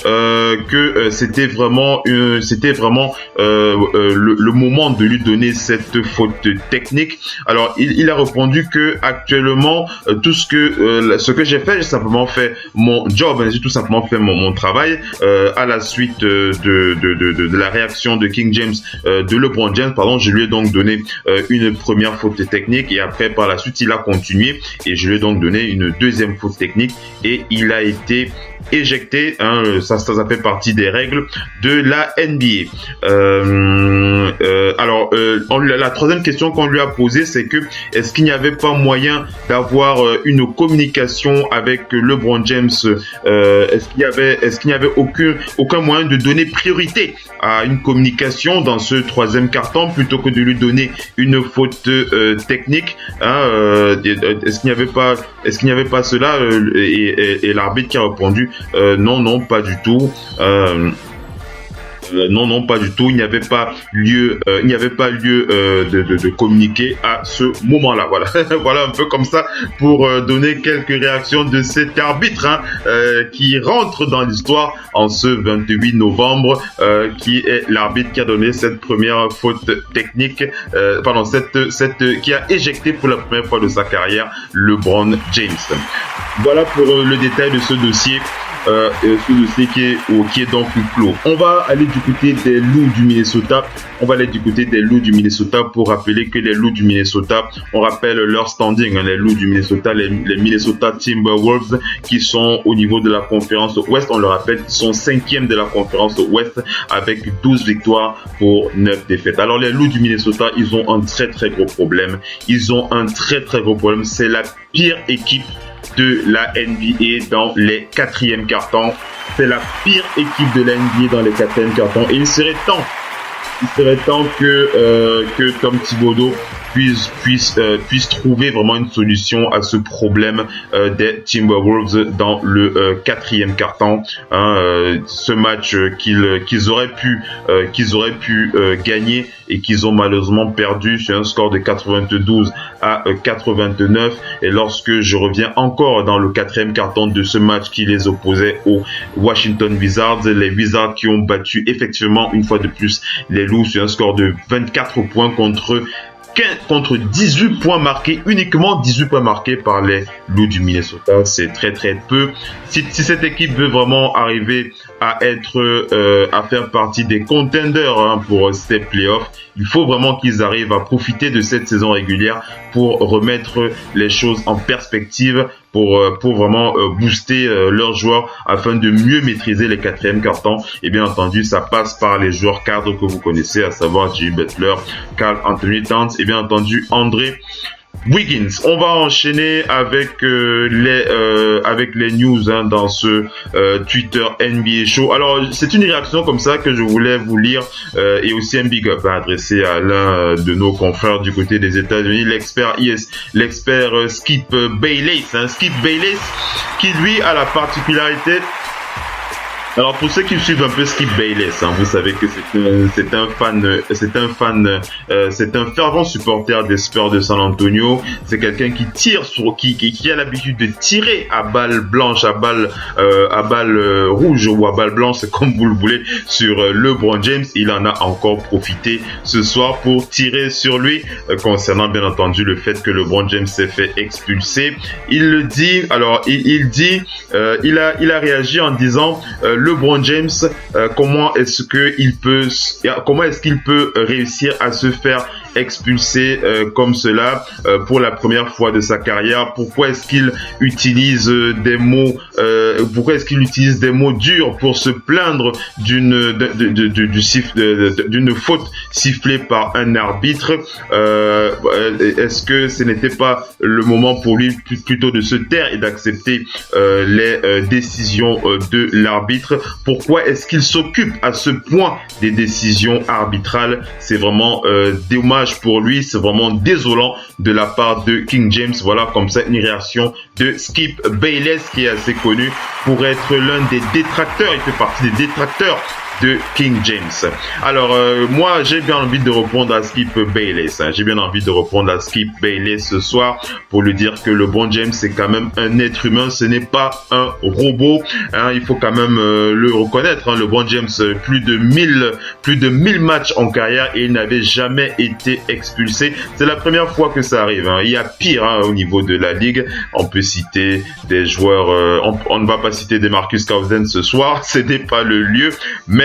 que c'était vraiment le moment de lui donner cette faute technique? Alors il a répondu que actuellement tout ce que j'ai fait, j'ai simplement fait mon job, j'ai tout simplement fait mon travail à la suite de la réaction de King James, de LeBron James, pardon. Je lui ai donc donné une première faute technique et après par la suite il a continué et je lui ai donc donné une deuxième faute technique et il a été éjecté. Ça fait partie des règles de la NBA. La troisième question qu'on lui a posée, c'est que est-ce qu'il n'y avait pas moyen d'avoir une communication avec LeBron James? Est-ce qu'il n'y avait aucun moyen de donner priorité à une communication dans ce troisième quart-temps plutôt que de lui donner une faute technique? Est-ce qu'il n'y avait pas cela? Et l'arbitre qui a répondu non, pas du tout. Non, pas du tout. Il n'y avait pas lieu, de communiquer à ce moment-là. Voilà, voilà un peu comme ça pour donner quelques réactions de cet arbitre qui rentre dans l'histoire en ce 28 novembre, qui est l'arbitre qui a donné cette première faute technique, qui a éjecté pour la première fois de sa carrière LeBron James. Voilà pour le détail de ce dossier. Qui est donc clos. On va aller du côté des Loups du Minnesota. Pour rappeler que les Loups du Minnesota, on rappelle leur standing, les Loups du Minnesota, les Minnesota Timberwolves qui sont au niveau de la conférence Ouest. On le rappelle, ils sont 5e de la conférence Ouest avec 12 victoires pour 9 défaites. Alors les Loups du Minnesota, ils ont un très très gros problème. C'est la pire équipe de la NBA dans les quatrièmes cartons. C'est la pire équipe de la NBA dans les quatrièmes cartons. Et il serait temps que Tom Thibodeau puisse trouver vraiment une solution à ce problème des Timberwolves dans le quatrième quart-temps. Ce match qu'ils auraient pu gagner et qu'ils ont malheureusement perdu sur un score de 92 à 89. Et lorsque je reviens encore dans le quatrième quart-temps de ce match qui les opposait aux Washington Wizards, les Wizards qui ont battu effectivement une fois de plus les Loups sur un score de 24 points contre 18 points marqués, uniquement 18 points marqués par les Loups du Minnesota. C'est très très peu. Si cette équipe veut vraiment arriver à faire partie des contenders pour ces playoffs, il faut vraiment qu'ils arrivent à profiter de cette saison régulière pour remettre les choses en perspective, pour vraiment booster leurs joueurs afin de mieux maîtriser les quatrièmes cartons. Et bien entendu, ça passe par les joueurs cadres que vous connaissez, à savoir Jimmy Butler, Karl Anthony Towns et bien entendu André Wiggins. On va enchaîner avec les news dans ce Twitter NBA Show. Alors, c'est une réaction comme ça que je voulais vous lire et aussi un big up adressé à l'un de nos confrères du côté des États-Unis, l'expert Skip Bayless. Skip Bayless qui lui a la particularité. Alors pour ceux qui suivent un peu Skip Bayless, vous savez que c'est un fervent supporter des Spurs de San Antonio. C'est quelqu'un qui tire qui a l'habitude de tirer à balle blanche, à balle rouge ou à balle blanche, c'est comme vous le voulez, sur LeBron James. Il en a encore profité ce soir pour tirer sur lui concernant bien entendu le fait que LeBron James s'est fait expulser. Il le dit. Alors il dit, il a réagi en disant LeBron James, comment est-ce qu'il peut réussir à se faire expulsé comme cela pour la première fois de sa carrière? Pourquoi est-ce qu'il utilise des mots durs pour se plaindre d'une faute sifflée par un arbitre? Est-ce que ce n'était pas le moment pour lui plutôt de se taire et d'accepter les décisions de l'arbitre? Pourquoi est-ce qu'il s'occupe à ce point des décisions arbitrales? C'est vraiment dommage pour lui, c'est vraiment désolant de la part de King James. Voilà comme ça une réaction de Skip Bayless qui est assez connu pour être l'un des détracteurs, il fait partie des détracteurs de King James. Alors moi j'ai bien envie de répondre à Skip Bayless. J'ai bien envie de répondre à Skip Bayless ce soir pour lui dire que LeBron James c'est quand même un être humain, ce n'est pas un robot. Il faut quand même le reconnaître. LeBron James plus de 1000 matchs en carrière et il n'avait jamais été expulsé. C'est la première fois que ça arrive. Il y a pire au niveau de la ligue. On peut citer des joueurs. On ne va pas citer des Marcus Cousins ce soir. Ce n'est pas le lieu. Mais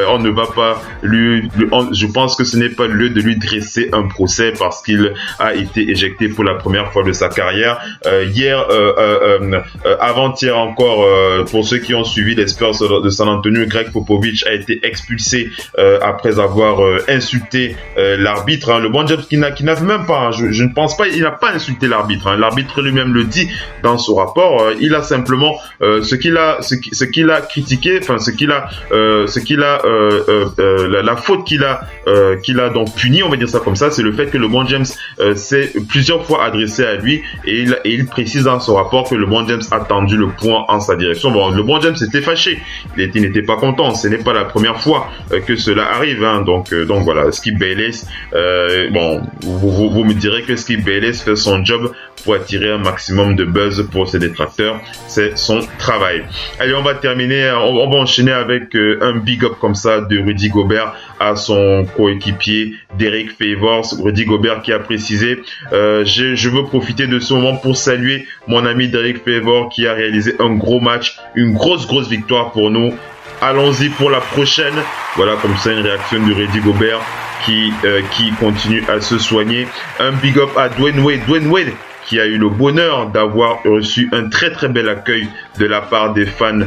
on ne va pas je pense que ce n'est pas le lieu de lui dresser un procès parce qu'il a été éjecté pour la première fois de sa carrière. Avant-hier encore, pour ceux qui ont suivi les Spurs de San Antonio, Greg Popovich a été expulsé après avoir insulté l'arbitre. LeBron James qui n'avait même pas, je ne pense pas, il n'a pas insulté l'arbitre. L'arbitre lui-même le dit dans son rapport. Il a simplement ce qu'il a critiqué, la faute qu'il a donc puni, on va dire ça comme ça, c'est le fait que LeBron James s'est plusieurs fois adressé à lui et il précise dans son rapport que LeBron James a tendu le poing en sa direction. Bon, LeBron James était fâché, il n'était pas content, ce n'est pas la première fois que cela arrive, donc voilà, Skip Bayless, vous me direz que Skip Bayless fait son job pour attirer un maximum de buzz pour ses détracteurs, c'est son travail. Allez, on va terminer, on va enchaîner avec un big up comme ça de Rudy Gobert à son coéquipier Derek Favors. Rudy Gobert qui a précisé je veux profiter de ce moment pour saluer mon ami Derek Favors qui a réalisé un gros match, une grosse victoire pour nous. Allons-y pour la prochaine. Voilà comme ça une réaction de Rudy Gobert qui continue à se soigner. Un big up à Dwayne Wade qui a eu le bonheur d'avoir reçu un très bel accueil de la part des fans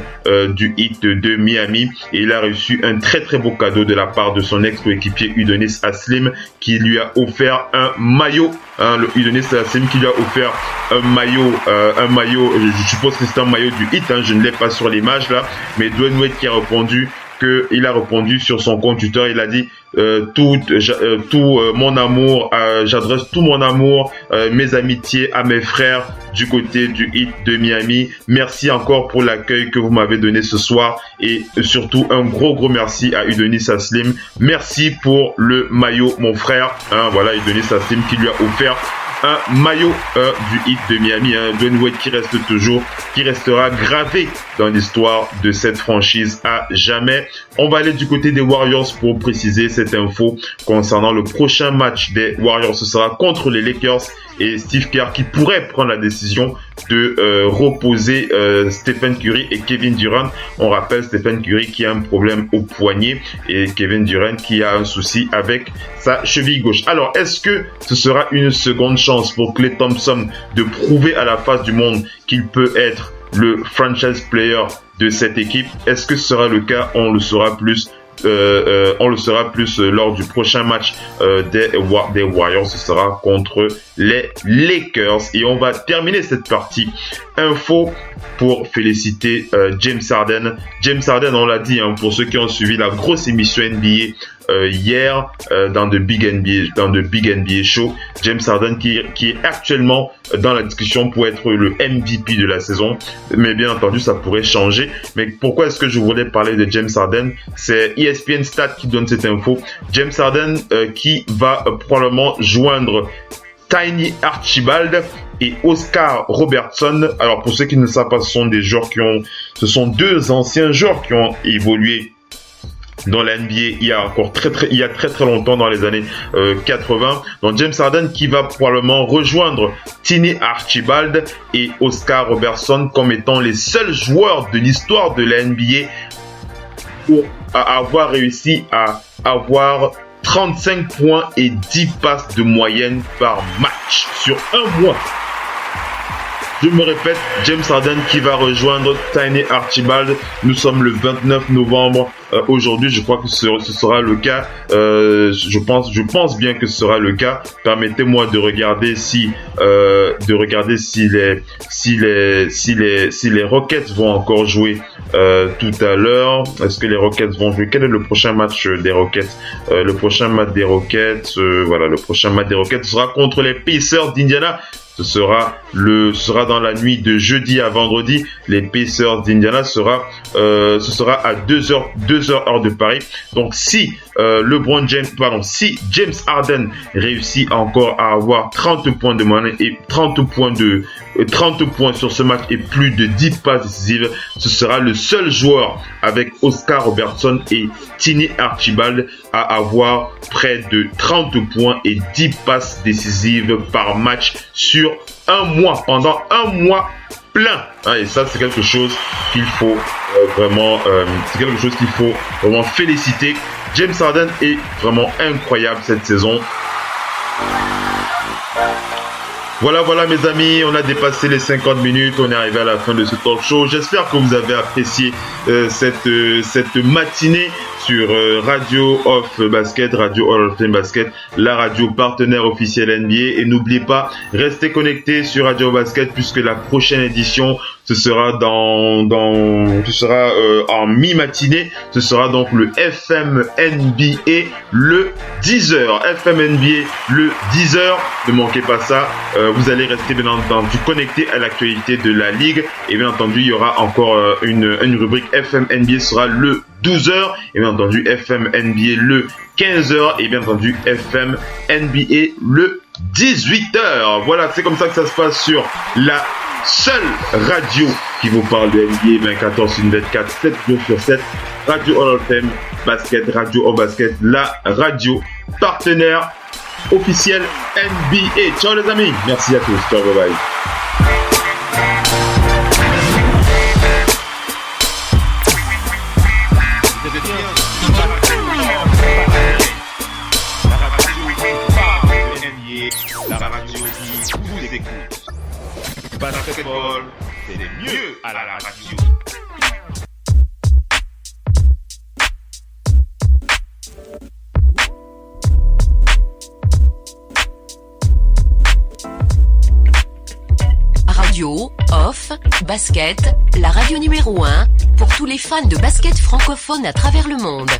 du Heat de Miami. Et il a reçu un très beau cadeau de la part de son ex-coéquipier Udonis Haslem qui lui a offert un maillot. Le Udonis Haslem qui lui a offert un maillot, je suppose que c'est un maillot du Heat, je ne l'ai pas sur l'image là, mais Dwayne Wade qui a répondu sur son compte Twitter, il a dit mon amour, j'adresse tout mon amour, mes amitiés à mes frères du côté du Heat de Miami. Merci encore pour l'accueil que vous m'avez donné ce soir et surtout un gros merci à Udonis Haslem. Merci pour le maillot mon frère. Voilà Udonis Haslem qui lui a offert un maillot du Heat de Miami, Dwayne Wade qui restera gravé dans l'histoire de cette franchise à jamais. On va aller du côté des Warriors pour préciser cette info concernant le prochain match des Warriors. Ce sera contre les Lakers et Steve Kerr qui pourrait prendre la décision de reposer Stephen Curry et Kevin Durant. On rappelle Stephen Curry qui a un problème au poignet et Kevin Durant qui a un souci avec sa cheville gauche. Alors, est-ce que ce sera une seconde chance pour Klay Thompson de prouver à la face du monde qu'il peut être le franchise player de cette équipe? Est-ce que ce sera le cas? On le saura plus on le saura plus lors du prochain match des Warriors. Ce sera contre les Lakers. Et on va terminer cette partie info pour féliciter James Harden. James Harden, on l'a dit, pour ceux qui ont suivi la grosse émission NBA hier dans The Big NBA Show, James Harden qui est actuellement dans la discussion pour être le MVP de la saison. Mais bien entendu, ça pourrait changer. Mais pourquoi est-ce que je voulais parler de James Harden? C'est ESPN Stats qui donne cette info. James Harden qui va probablement joindre Tiny Archibald et Oscar Robertson. Alors pour ceux qui ne savent pas, ce sont deux anciens joueurs qui ont évolué dans la NBA il y a très longtemps, dans les années 80. Donc James Harden qui va probablement rejoindre Tiny Archibald et Oscar Robertson comme étant les seuls joueurs de l'histoire de la NBA pour avoir réussi à avoir 35 points et 10 passes de moyenne par match sur un mois. Je me répète, James Harden qui va rejoindre Tiny Archibald. Nous sommes le 29 novembre. Aujourd'hui, je crois que ce sera le cas. Je pense bien que ce sera le cas. Permettez-moi de regarder si les Rockets vont encore jouer tout à l'heure. Est-ce que les Rockets vont jouer? Quel est le prochain match des Rockets? Le prochain match des Rockets, le prochain match des Rockets sera contre les Pacers d'Indiana. Ce sera dans la nuit de jeudi à vendredi. Les Pacers d'Indiana ce sera à 2h heure de Paris. Donc si si James Harden réussit encore à avoir 30 points de moyenne et 30 points sur ce match et plus de 10 passes décisives, ce sera le seul joueur avec Oscar Robertson et Tiny Archibald à avoir près de 30 points et 10 passes décisives par match sur un mois, pendant un mois plein. Et ça, c'est quelque chose qu'il faut vraiment féliciter. James Harden est vraiment incroyable cette saison. Voilà mes amis, on a dépassé les 50 minutes, on est arrivé à la fin de ce talk show. J'espère que vous avez apprécié cette matinée sur Radio of Basket, Radio Hall of Fame Basket, la radio partenaire officielle NBA. Et n'oubliez pas, restez connectés sur Radio Basket puisque la prochaine édition, ce sera en mi-matinée. Ce sera donc le FM NBA le 10h. FM NBA le 10h. Ne manquez pas ça. Vous allez rester bien entendu connecté à l'actualité de la ligue. Et bien entendu, il y aura encore une rubrique FM NBA sera le 12h. Et bien entendu, FM NBA le 15h. Et bien entendu, FM NBA le 18h. Voilà, c'est comme ça que ça se passe sur la seule radio qui vous parle de NBA 24/24, 7 jours sur 7. Radio Hall of Fame Basket, Radio Hall Basket, la radio partenaire officielle NBA. Ciao les amis, merci à tous, ciao, bye bye. La radio qui vous écoute. Basketball, c'est mieux à la radio. Radio Off Basket, la radio numéro 1 pour tous les fans de basket francophone à travers le monde.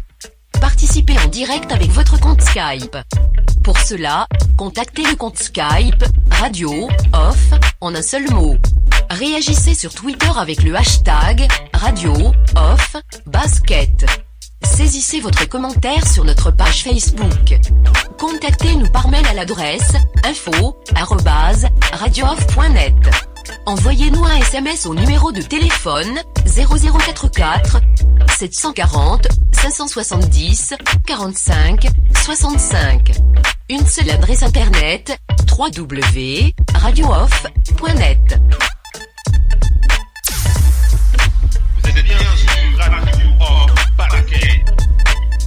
Participez en direct avec votre compte Skype. Pour cela, contactez le compte Skype Radio Off en un seul mot. Réagissez sur Twitter avec le hashtag Radio Off Basket. Saisissez votre commentaire sur notre page Facebook. Contactez-nous par mail à l'adresse info@radiooff.net. Envoyez-nous un SMS au numéro de téléphone 0044 740 570 45 65. Une seule adresse internet www.radiooff.net. Vous êtes bien sur Radio Off Basket,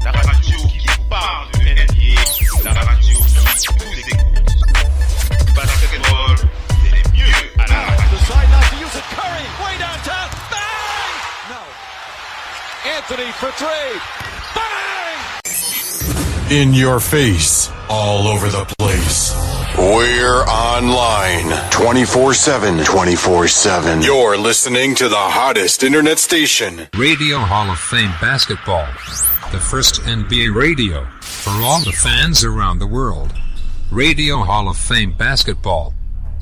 la radio qui vous parle de NBA, la radio qui vous écoute. Basketball, c'est mieux à la radio. The sideline to use it. Curry, way downtown. Bang! No. Anthony for three. Bang! in your face, all over the place. We're online 24/7. 24/7. You're listening to the hottest internet station. Radio Hall of Fame Basketball. The first NBA radio for all the fans around the world. Radio Hall of Fame Basketball.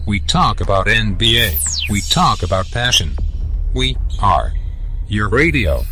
We talk about NBA. We talk about passion. We are your radio.